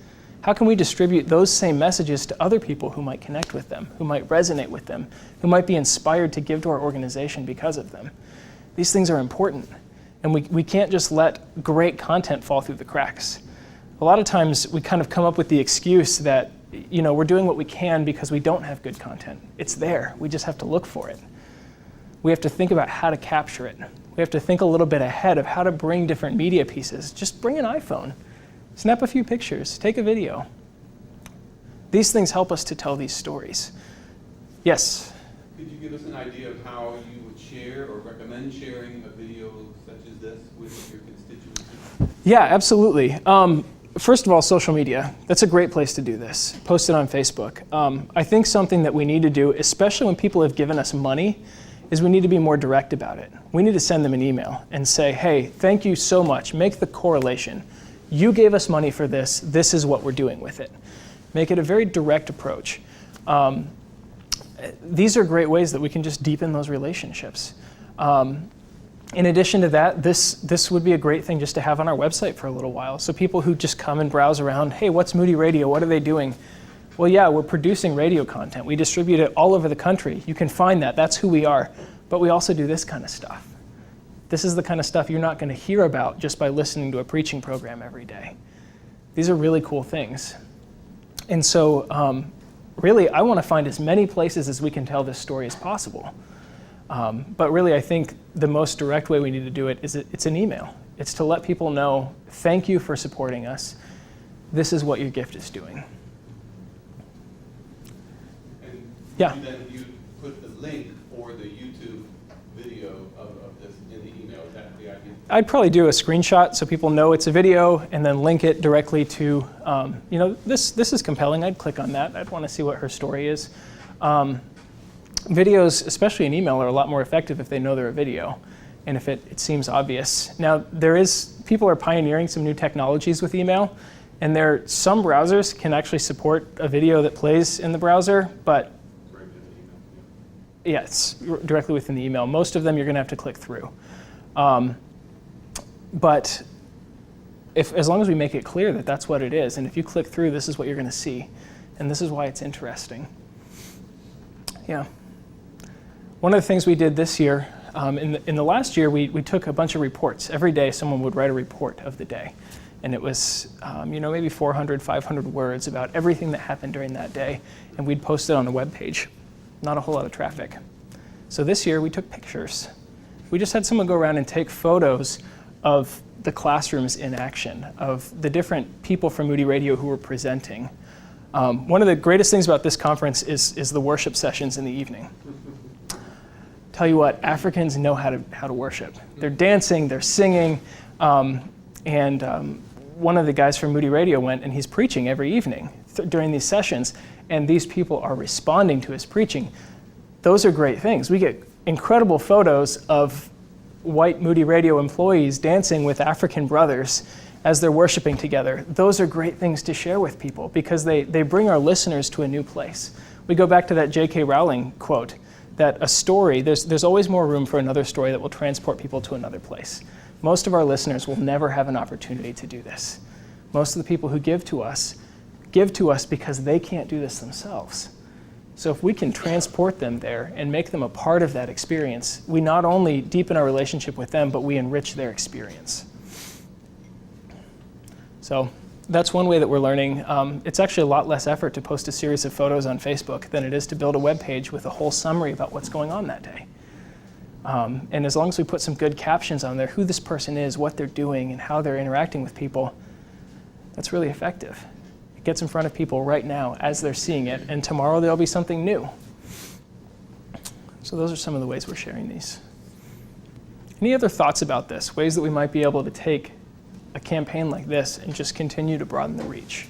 How can we distribute those same messages to other people who might connect with them, who might resonate with them, who might be inspired to give to our organization because of them? These things are important, and we can't just let great content fall through the cracks. A lot of times we kind of come up with the excuse that, we're doing what we can because we don't have good content. It's there. We just have to look for it. We have to think about how to capture it. We have to think a little bit ahead of how to bring different media pieces. Just bring an iPhone. Snap a few pictures. Take a video. These things help us to tell these stories. Yes? Could you give us an idea of how you would share or recommend sharing a video such as this with your constituency? Yeah, absolutely. First of all, social media. That's a great place to do this. Post it on Facebook. I think something that we need to do, especially when people have given us money, is we need to be more direct about it. We need to send them an email and say, hey, thank you so much. Make the correlation. You gave us money for this. This is what we're doing with it. Make it a very direct approach. These are great ways that we can just deepen those relationships. In addition to that, this would be a great thing just to have on our website for a little while. So people who just come and browse around, hey, what's Moody Radio? What are they doing? Well, yeah, we're producing radio content. We distribute it all over the country. You can find that. That's who we are. But we also do this kind of stuff. This is the kind of stuff you're not going to hear about just by listening to a preaching program every day. These are really cool things. And so really, I want to find as many places as we can tell this story as possible. But really, I think the most direct way we need to do it is it's an email. It's to let people know, thank you for supporting us. This is what your gift is doing. And Yeah. then you put the link for the YouTube video of this in the email. Is that the idea? I'd probably do a screenshot so people know it's a video and then link it directly to, this is compelling. I'd click on that. I'd want to see what her story is. Videos, especially in email, are a lot more effective if they know they're a video and if it seems obvious. Now, people are pioneering some new technologies with email, and some browsers can actually support a video that plays in the browser, but yeah, it's directly within the email. Most of them you're going to have to click through. But as long as we make it clear that that's what it is, and if you click through, this is what you're going to see, and this is why it's interesting. Yeah. One of the things we did this year, in the last year, we took a bunch of reports. Every day, someone would write a report of the day. And it was, maybe 400, 500 words about everything that happened during that day. And we'd post it on a web page. Not a whole lot of traffic. So this year, we took pictures. We just had someone go around and take photos of the classrooms in action, of the different people from Moody Radio who were presenting. One of the greatest things about this conference is the worship sessions in the evening. Tell you what, Africans know how to worship. They're dancing, they're singing, and one of the guys from Moody Radio went and he's preaching every evening during these sessions, and these people are responding to his preaching. Those are great things. We get incredible photos of white Moody Radio employees dancing with African brothers as they're worshiping together. Those are great things to share with people because they bring our listeners to a new place. We go back to that J.K. Rowling quote, that a story, there's always more room for another story that will transport people to another place. Most of our listeners will never have an opportunity to do this. Most of the people who give to us because they can't do this themselves. So if we can transport them there and make them a part of that experience, we not only deepen our relationship with them, but we enrich their experience. So that's one way that we're learning. It's actually a lot less effort to post a series of photos on Facebook than it is to build a web page with a whole summary about what's going on that day. And as long as we put some good captions on there, who this person is, what they're doing, and how they're interacting with people, that's really effective. It gets in front of people right now as they're seeing it, and tomorrow there'll be something new. So those are some of the ways we're sharing these. Any other thoughts about this? Ways that we might be able to take a campaign like this and just continue to broaden the reach?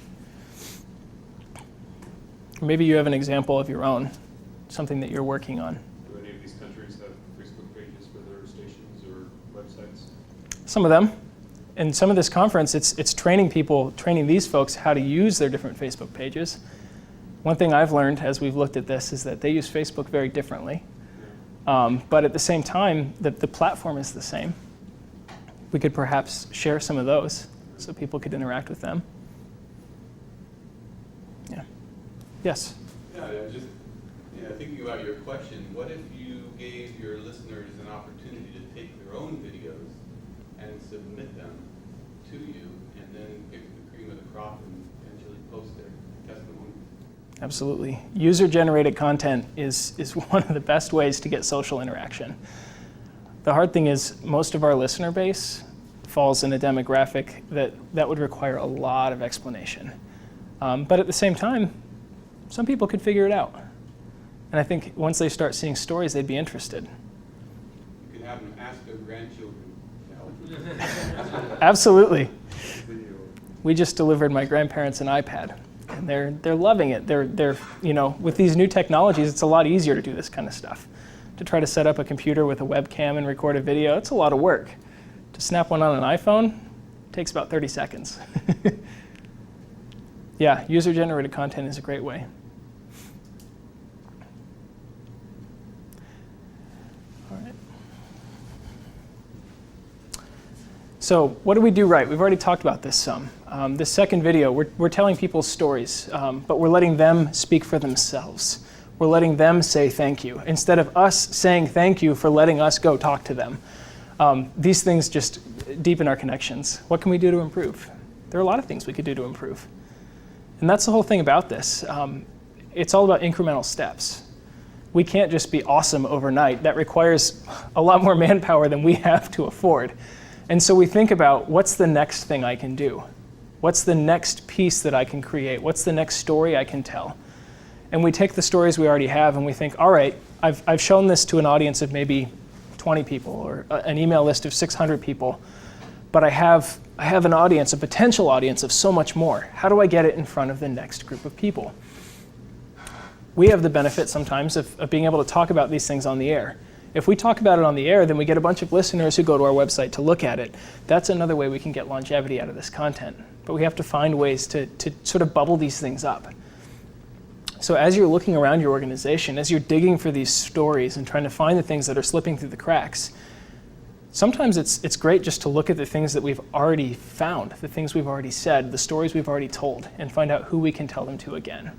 Maybe you have an example of your own, something that you're working on. Do any of these countries have Facebook pages for their stations or websites? Some of them. In some of this conference, it's training these folks how to use their different Facebook pages. One thing I've learned as we've looked at this is that they use Facebook very differently. But at the same time, the platform is the same. We could perhaps share some of those so people could interact with them. Yeah. Yes? Yeah, just thinking about your question, what if you gave your listeners an opportunity to take their own videos and submit them to you and then pick the cream of the crop and eventually post their testimony? Absolutely. User-generated content is one of the best ways to get social interaction. The hard thing is most of our listener base falls in a demographic that would require a lot of explanation. But at the same time, some people could figure it out. And I think once they start seeing stories, they'd be interested. You could have them ask their grandchildren to help. Absolutely. We just delivered my grandparents an iPad, and they're loving it. They're with these new technologies, it's a lot easier to do this kind of stuff. To try to set up a computer with a webcam and record a video, it's a lot of work. To snap one on an iPhone takes about 30 seconds. Yeah, user-generated content is a great way. All right. So what do we do right? We've already talked about this some. This second video, we're telling people stories, but we're letting them speak for themselves. We're letting them say thank you, instead of us saying thank you for letting us go talk to them. These things just deepen our connections. What can we do to improve? There are a lot of things we could do to improve. And that's the whole thing about this. It's all about incremental steps. We can't just be awesome overnight. That requires a lot more manpower than we have to afford. And so we think about, what's the next thing I can do? What's the next piece that I can create? What's the next story I can tell? And we take the stories we already have and we think, all right, I've shown this to an audience of maybe 20 people or an email list of 600 people, but I have an audience, a potential audience of so much more. How do I get it in front of the next group of people? We have the benefit sometimes of being able to talk about these things on the air. If we talk about it on the air, then we get a bunch of listeners who go to our website to look at it. That's another way we can get longevity out of this content. But we have to find ways to sort of bubble these things up. So as you're looking around your organization, as you're digging for these stories and trying to find the things that are slipping through the cracks, sometimes it's great just to look at the things that we've already found, the things we've already said, the stories we've already told, and find out who we can tell them to again.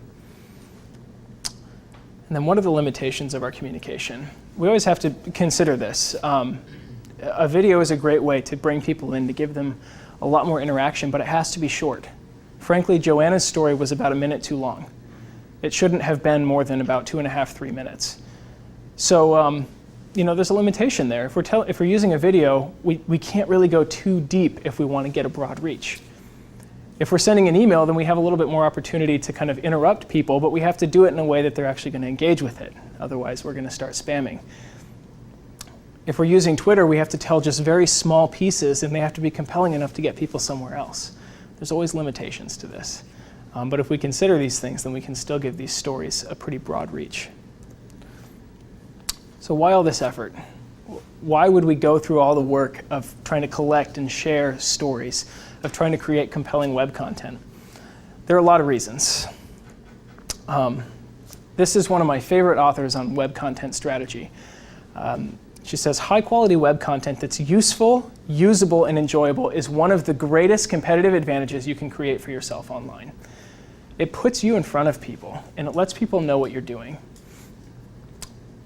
And then what are the limitations of our communication? We always have to consider this. A video is a great way to bring people in, to give them a lot more interaction, but it has to be short. Frankly, Joanna's story was about a minute too long. It shouldn't have been more than about 2.5, 3 minutes. So, there's a limitation there. If we're using a video, we can't really go too deep if we want to get a broad reach. If we're sending an email, then we have a little bit more opportunity to kind of interrupt people, but we have to do it in a way that they're actually going to engage with it. Otherwise, we're going to start spamming. If we're using Twitter, we have to tell just very small pieces, and they have to be compelling enough to get people somewhere else. There's always limitations to this. But if we consider these things, then we can still give these stories a pretty broad reach. So why all this effort? Why would we go through all the work of trying to collect and share stories, of trying to create compelling web content? There are a lot of reasons. This is one of my favorite authors on web content strategy. She says, high-quality web content that's useful, usable, and enjoyable is one of the greatest competitive advantages you can create for yourself online. It puts you in front of people, and it lets people know what you're doing.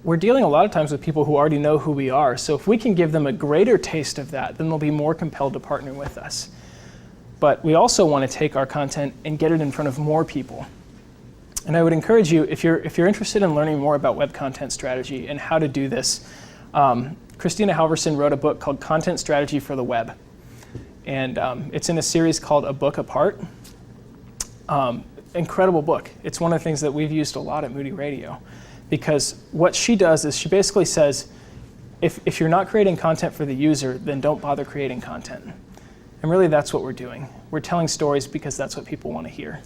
We're dealing a lot of times with people who already know who we are, so if we can give them a greater taste of that, then they'll be more compelled to partner with us. But we also want to take our content and get it in front of more people. And I would encourage you, if you're interested in learning more about web content strategy and how to do this, Christina Halverson wrote a book called Content Strategy for the Web. And it's in a series called A Book Apart. Incredible book. It's one of the things that we've used a lot at Moody Radio. Because what she does is she basically says, if you're not creating content for the user, then don't bother creating content. And really that's what we're doing. We're telling stories because that's what people want to hear.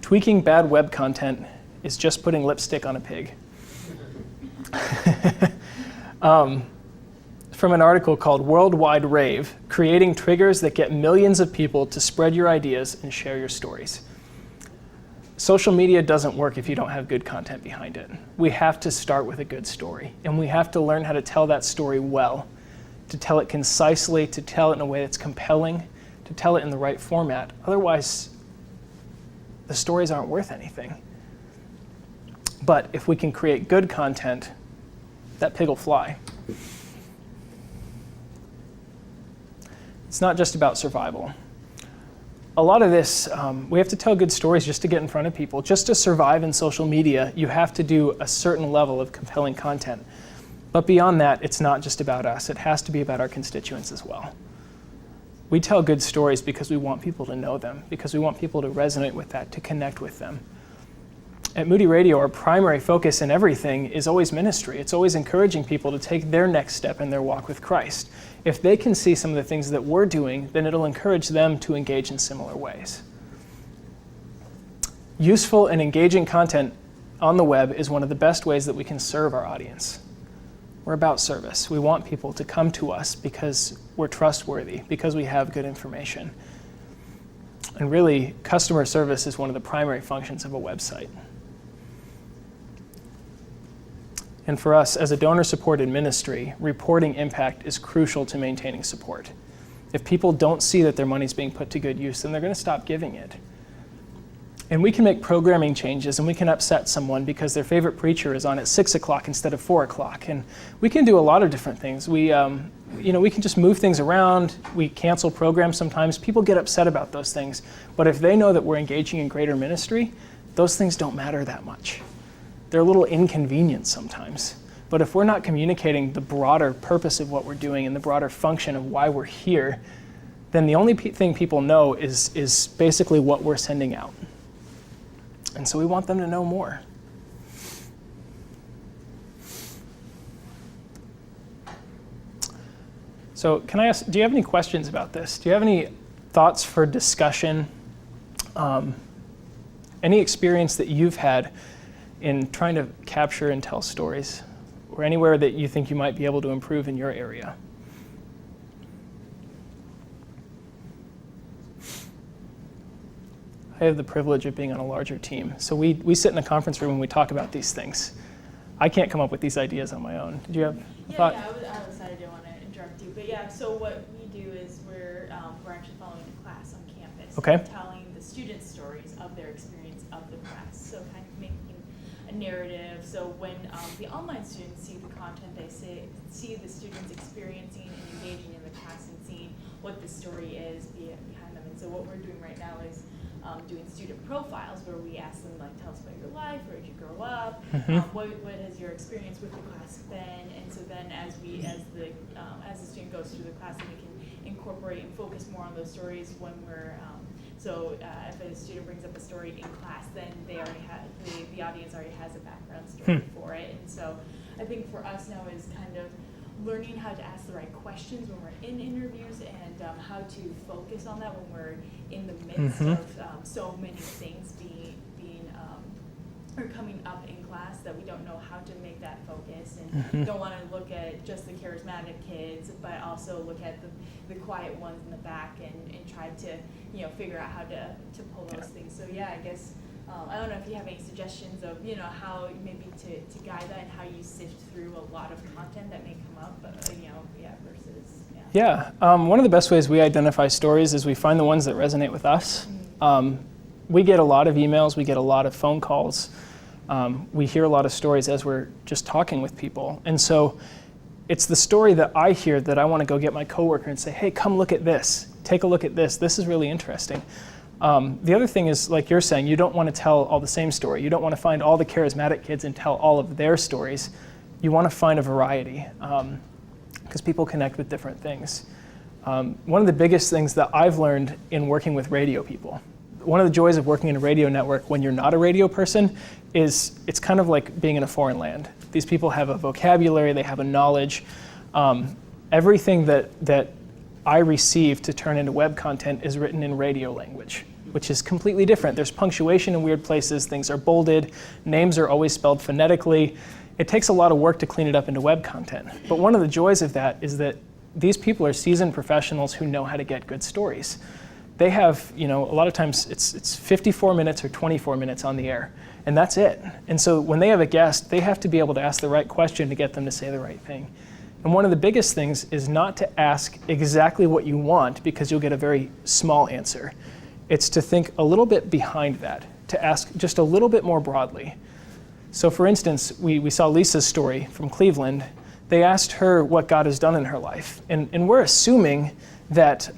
Tweaking bad web content is just putting lipstick on a pig. From an article called Worldwide Rave, Creating Triggers That Get Millions of People to Spread Your Ideas and Share Your Stories. Social media doesn't work if you don't have good content behind it. We have to start with a good story, and we have to learn how to tell that story well, to tell it concisely, to tell it in a way that's compelling, to tell it in the right format. Otherwise, the stories aren't worth anything. But if we can create good content, that pig will fly. It's not just about survival. A lot of this, we have to tell good stories just to get in front of people. Just to survive in social media, you have to do a certain level of compelling content. But beyond that, it's not just about us. It has to be about our constituents as well. We tell good stories because we want people to know them, because we want people to resonate with that, to connect with them. At Moody Radio, our primary focus in everything is always ministry. It's always encouraging people to take their next step in their walk with Christ. If they can see some of the things that we're doing, then it'll encourage them to engage in similar ways. Useful and engaging content on the web is one of the best ways that we can serve our audience. We're about service. We want people to come to us because we're trustworthy, because we have good information. And really, customer service is one of the primary functions of a website. And for us, as a donor-supported ministry, reporting impact is crucial to maintaining support. If people don't see that their money's being put to good use, then they're going to stop giving it. And we can make programming changes, and we can upset someone because their favorite preacher is on at 6 o'clock instead of 4 o'clock. And we can do a lot of different things. We can just move things around. We cancel programs sometimes. People get upset about those things. But if they know that we're engaging in greater ministry, those things don't matter that much. They're a little inconvenient sometimes. But if we're not communicating the broader purpose of what we're doing and the broader function of why we're here, then the only thing people know is basically what we're sending out. And so we want them to know more. So can I ask, do you have any questions about this? Do you have any thoughts for discussion? Any experience that you've had in trying to capture and tell stories, or anywhere that you think you might be able to improve in your area? I have the privilege of being on a larger team. So we sit in a conference room and we talk about these things. I can't come up with these ideas on my own. Did you have a thought? Yeah, I was sorry, I didn't want to interrupt you. But yeah, so what we do is we're actually following a class on campus. Okay. And telling the students stories of their experience of the class. So kind of making a narrative. So when the online students see the content, they see the students experiencing and engaging in the class and seeing what the story is behind them. And so what we're doing right now is doing student profiles where we ask them, like, tell us about your life, where did you grow up, what has your experience with the class been, and so then as the student goes through the class, then we can incorporate and focus more on those stories when we're, if a student brings up a story in class, then they already have, the audience already has a background story for it, and so I think for us now is kind of learning how to ask the right questions when we're in interviews and how to focus on that when we're in the midst of so many things being or coming up in class that we don't know how to make that focus and don't want to look at just the charismatic kids, but also look at the quiet ones in the back and try to figure out how to pull those things. So yeah, I guess I don't know if you have any suggestions of how maybe to guide that and how you sift through a lot of content that may come up, but versus one of the best ways we identify stories is we find the ones that resonate with us. We get a lot of emails, we get a lot of phone calls, we hear a lot of stories as we're just talking with people, and so it's the story that I hear that I want to go get my coworker and say, hey, come look at this, take a look at this is really interesting. The other thing is, like you're saying, you don't want to tell all the same story. You don't want to find all the charismatic kids and tell all of their stories. You want to find a variety because people connect with different things. One of the biggest things that I've learned in working with radio people, one of the joys of working in a radio network when you're not a radio person is it's kind of like being in a foreign land. These people have a vocabulary, they have a knowledge. Everything that I receive to turn into web content is written in radio language, which is completely different. There's punctuation in weird places, things are bolded, names are always spelled phonetically. It takes a lot of work to clean it up into web content. But one of the joys of that is that these people are seasoned professionals who know how to get good stories. They have, a lot of times it's 54 minutes or 24 minutes on the air, and that's it. And so when they have a guest, they have to be able to ask the right question to get them to say the right thing. And one of the biggest things is not to ask exactly what you want because you'll get a very small answer. It's to think a little bit behind that, to ask just a little bit more broadly. So for instance, we saw Lisa's story from Cleveland. They asked her what God has done in her life. And we're assuming that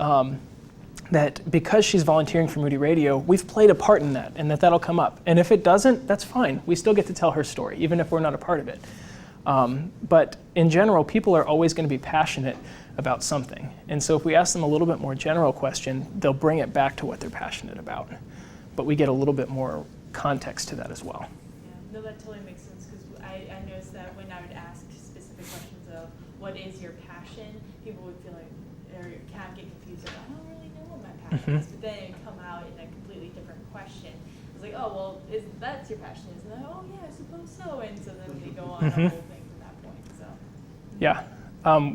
because she's volunteering for Moody Radio, we've played a part in that and that'll come up. And if it doesn't, that's fine. We still get to tell her story, even if we're not a part of it. But in general, people are always going to be passionate about something. And so if we ask them a little bit more general question, they'll bring it back to what they're passionate about. But we get a little bit more context to that as well. Yeah, no, that totally makes sense, because I noticed that when I would ask specific questions of what is your passion, people would feel like, or kind of get confused, like, I don't really know what my passion is, but then it would come out in a completely different question. It's like, oh, well, that's your passion, isn't it? Oh, yeah, I suppose so. And so then they go on a whole thing from that point. So. Yeah.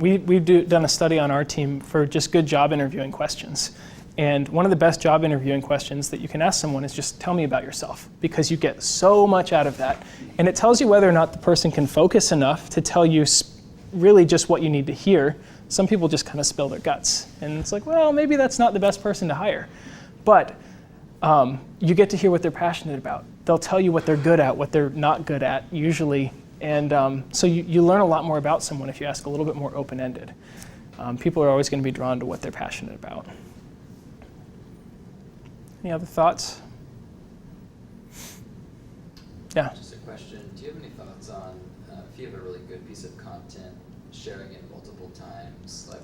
We've done a study on our team for just good job interviewing questions. And one of the best job interviewing questions that you can ask someone is just tell me about yourself, because you get so much out of that. And it tells you whether or not the person can focus enough to tell you really just what you need to hear. Some people just kind of spill their guts. And it's like, well, maybe that's not the best person to hire. But you get to hear what they're passionate about. They'll tell you what they're good at, what they're not good at, usually. And so you learn a lot more about someone if you ask a little bit more open-ended. People are always going to be drawn to what they're passionate about. Any other thoughts? Yeah. Just a question. Do you have any thoughts on if you have a really good piece of content, sharing it multiple times, like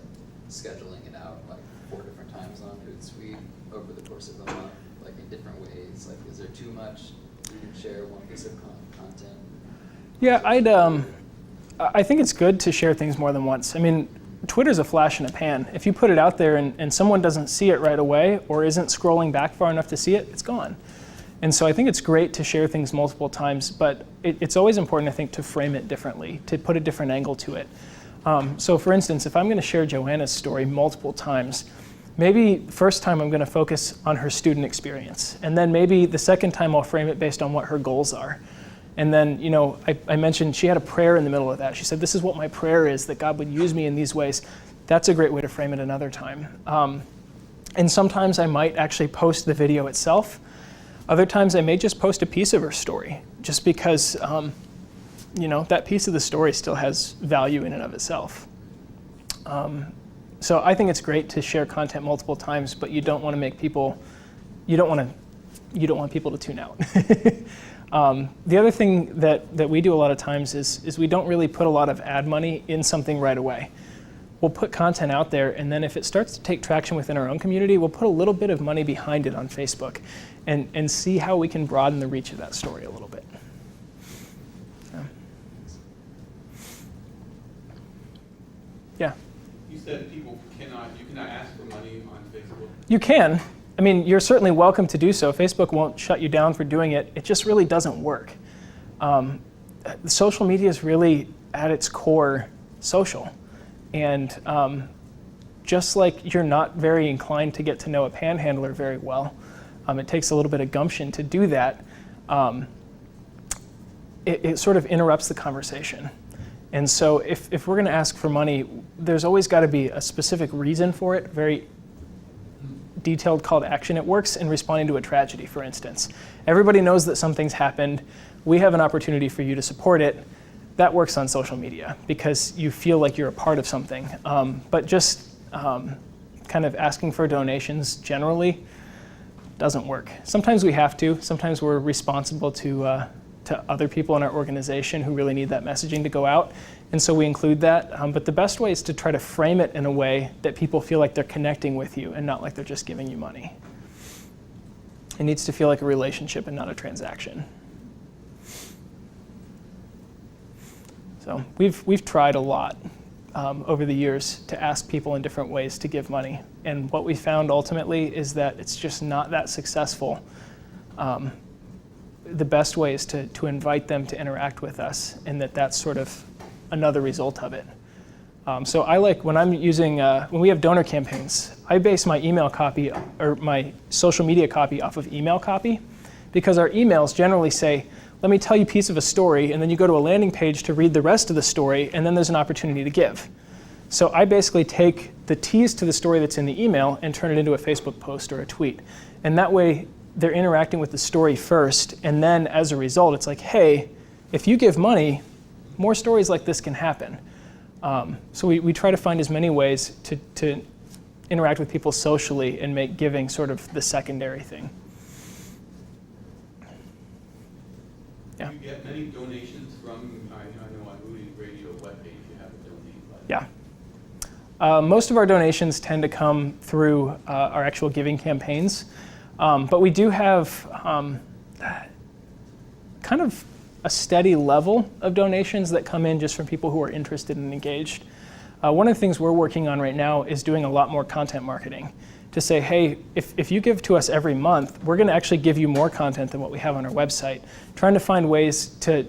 scheduling it out like 4 different times on Hootsuite over the course of a month, like in different ways? Like, is there too much you can share one piece of content? Yeah, I think it's good to share things more than once. I mean, Twitter's a flash in a pan. If you put it out there and someone doesn't see it right away or isn't scrolling back far enough to see it, it's gone. And so I think it's great to share things multiple times, but it's always important, I think, to frame it differently, to put a different angle to it. So for instance, if I'm going to share Joanna's story multiple times, maybe the first time I'm going to focus on her student experience. And then maybe the second time I'll frame it based on what her goals are. And then, you know, I mentioned she had a prayer in the middle of that. She said, this is what my prayer is, that God would use me in these ways. That's a great way to frame it another time. And sometimes I might actually post the video itself. Other times I may just post a piece of her story, just because, you know, that piece of the story still has value in and of itself. So I think it's great to share content multiple times, but you don't want to make people, you don't want people to tune out. The other thing that we do a lot of times is we don't really put a lot of ad money in something right away. We'll put content out there, and then if it starts to take traction within our own community, we'll put a little bit of money behind it on Facebook and see how we can broaden the reach of that story a little bit. Yeah. You said you cannot ask for money on Facebook? You can. I mean, you're certainly welcome to do so. Facebook won't shut you down for doing it. It just really doesn't work. Social media is really, at its core, social. And just like you're not very inclined to get to know a panhandler very well, it takes a little bit of gumption to do that. It sort of interrupts the conversation. And so if we're going to ask for money, there's always got to be a specific reason for it, very detailed call to action. It works in responding to a tragedy, for instance. Everybody knows that something's happened. We have an opportunity for you to support it. That works on social media because you feel like you're a part of something. But just kind of asking for donations generally doesn't work. Sometimes we have to. Sometimes we're responsible to other people in our organization who really need that messaging to go out. And so we include that. But the best way is to try to frame it in a way that people feel like they're connecting with you and not like they're just giving you money. It needs to feel like a relationship and not a transaction. So we've tried a lot over the years to ask people in different ways to give money. And what we found ultimately is that it's just not that successful. The best way is to invite them to interact with us, and that's sort of another result of it. So I like when I'm using, when we have donor campaigns, I base my email copy or my social media copy off of email copy, because our emails generally say, let me tell you a piece of a story, and then you go to a landing page to read the rest of the story, and then there's an opportunity to give. So I basically take the tease to the story that's in the email and turn it into a Facebook post or a tweet. And that way they're interacting with the story first, and then as a result, it's like, hey, if you give money, more stories like this can happen. So we try to find as many ways to interact with people socially and make giving sort of the secondary thing. Yeah. Do you get many donations from, I know on Moody Radio webpage you have a donate button. Yeah. Most of our donations tend to come through our actual giving campaigns, but we do have kind of a steady level of donations that come in just from people who are interested and engaged. One of the things we're working on right now is doing a lot more content marketing to say, hey, if you give to us every month, we're going to actually give you more content than what we have on our website, trying to find ways to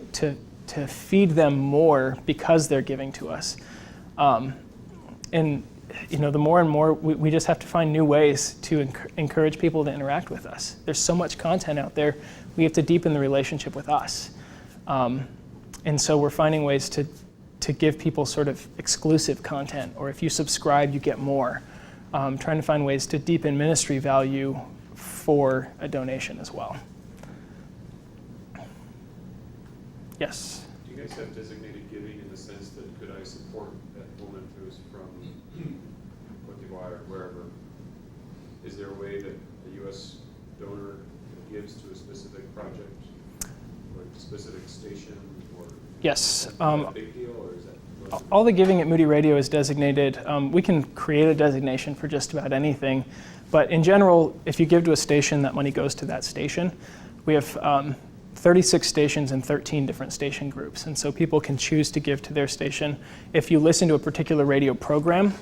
feed them more because they're giving to us. And the more and more, we just have to find new ways to encourage people to interact with us. There's so much content out there, we have to deepen the relationship with us. And so we're finding ways to give people sort of exclusive content, or if you subscribe, you get more. Trying to find ways to deepen ministry value for a donation as well. Yes? Do you guys have designated giving in the sense that could I support that woman who's from Cote d'Ivoire or wherever? Is there a way that a U.S. donor gives to a specific project or a specific station? Or Yes. is that a big deal, or is that? All the giving at Moody Radio is designated. We can create a designation for just about anything, but in general, if you give to a station, that money goes to that station. We have 36 stations and 13 different station groups, and so people can choose to give to their station. If you listen to a particular radio program,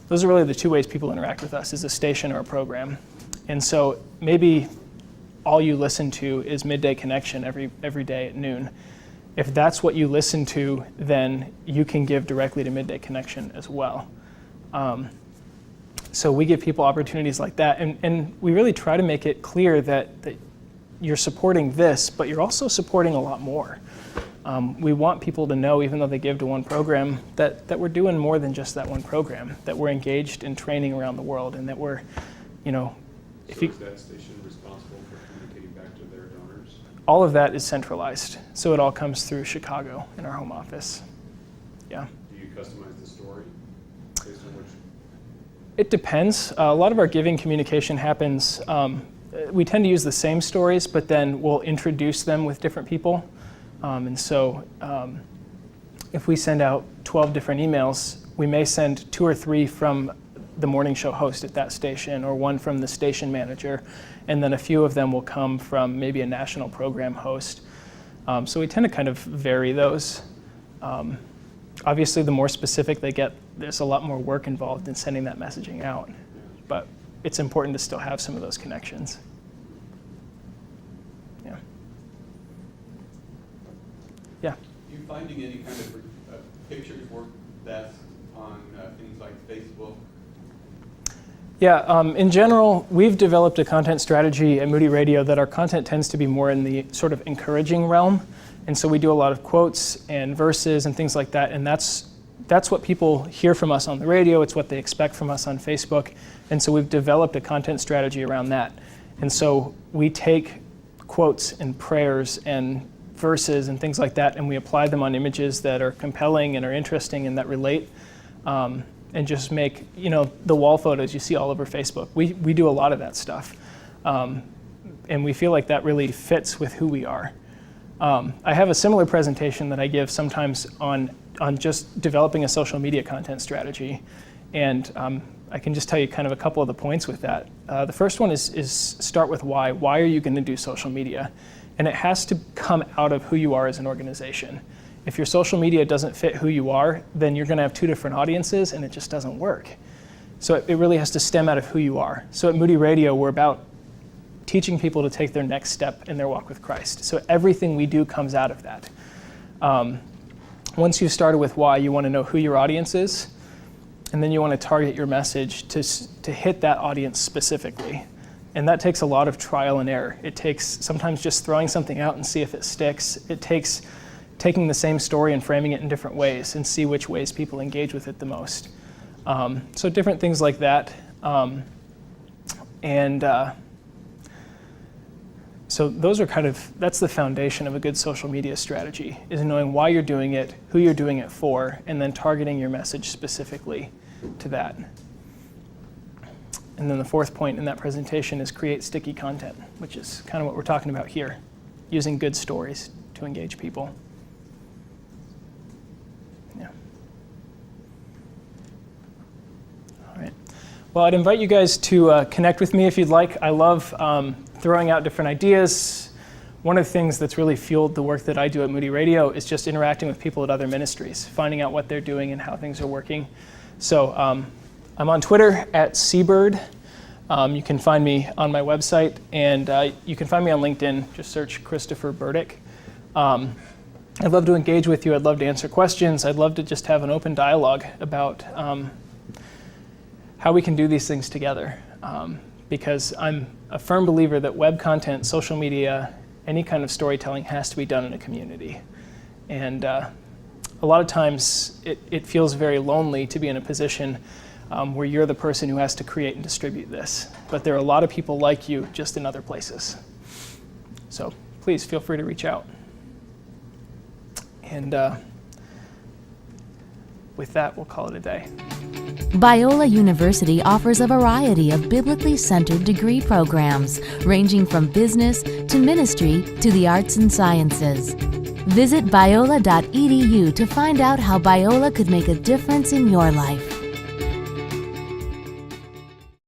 those are really the two ways people interact with us, is a station or a program. And so maybe all you listen to is Midday Connection every day at noon. If that's what you listen to, then you can give directly to Midday Connection as well. So we give people opportunities like that, and we really try to make it clear that you're supporting this, but you're also supporting a lot more. We want people to know, even though they give to one program, that we're doing more than just that one program, that we're engaged in training around the world, and that we're, So is that station responsible for communicating back to their donors? All of that is centralized, so it all comes through Chicago in our home office. Yeah. Do you customize the story based on which? It depends. A lot of our giving communication happens, we tend to use the same stories, but then we'll introduce them with different people. And so if we send out 12 different emails, we may send 2 or 3 from the morning show host at that station, or 1 from the station manager, and then a few of them will come from maybe a national program host. So we tend to kind of vary those. Obviously, the more specific they get, there's a lot more work involved in sending that messaging out. But it's important to still have some of those connections. Yeah. Yeah. Are you finding any kind of pictures work best on things like Facebook? Yeah, in general, we've developed a content strategy at Moody Radio that our content tends to be more in the sort of encouraging realm. And so we do a lot of quotes and verses and things like that, and that's what people hear from us on the radio. It's what they expect from us on Facebook. And so we've developed a content strategy around that. And so we take quotes and prayers and verses and things like that, and we apply them on images that are compelling and are interesting and that relate. And just make, the wall photos you see all over Facebook. We do a lot of that stuff. And we feel like that really fits with who we are. I have a similar presentation that I give sometimes on just developing a social media content strategy. And I can just tell you kind of a couple of the points with that. The first one is start with why. Why are you going to do social media? And it has to come out of who you are as an organization. If your social media doesn't fit who you are, then you're going to have 2 different audiences, and it just doesn't work. So it really has to stem out of who you are. So at Moody Radio, we're about teaching people to take their next step in their walk with Christ. So everything we do comes out of that. Once you've started with why, you want to know who your audience is, and then you want to target your message to hit that audience specifically. And that takes a lot of trial and error. It takes sometimes just throwing something out and see if it sticks. It takes taking the same story and framing it in different ways and see which ways people engage with it the most. So different things like that. So those are that's the foundation of a good social media strategy, is knowing why you're doing it, who you're doing it for, and then targeting your message specifically to that. And then the 4th point in that presentation is create sticky content, which is kind of what we're talking about here, using good stories to engage people. Yeah. Well, I'd invite you guys to connect with me if you'd like. I love throwing out different ideas. One of the things that's really fueled the work that I do at Moody Radio is just interacting with people at other ministries, finding out what they're doing and how things are working. So I'm on Twitter at Seabird. You can find me on my website, and you can find me on LinkedIn. Just search Christopher Burdick. I'd love to engage with you. I'd love to answer questions. I'd love to just have an open dialogue about how we can do these things together. Because I'm a firm believer that web content, social media, any kind of storytelling has to be done in a community. And a lot of times it feels very lonely to be in a position where you're the person who has to create and distribute this. But there are a lot of people like you just in other places. So please feel free to reach out. And with that, we'll call it a day. Biola University offers a variety of biblically centered degree programs, ranging from business to ministry to the arts and sciences. Visit biola.edu to find out how Biola could make a difference in your life.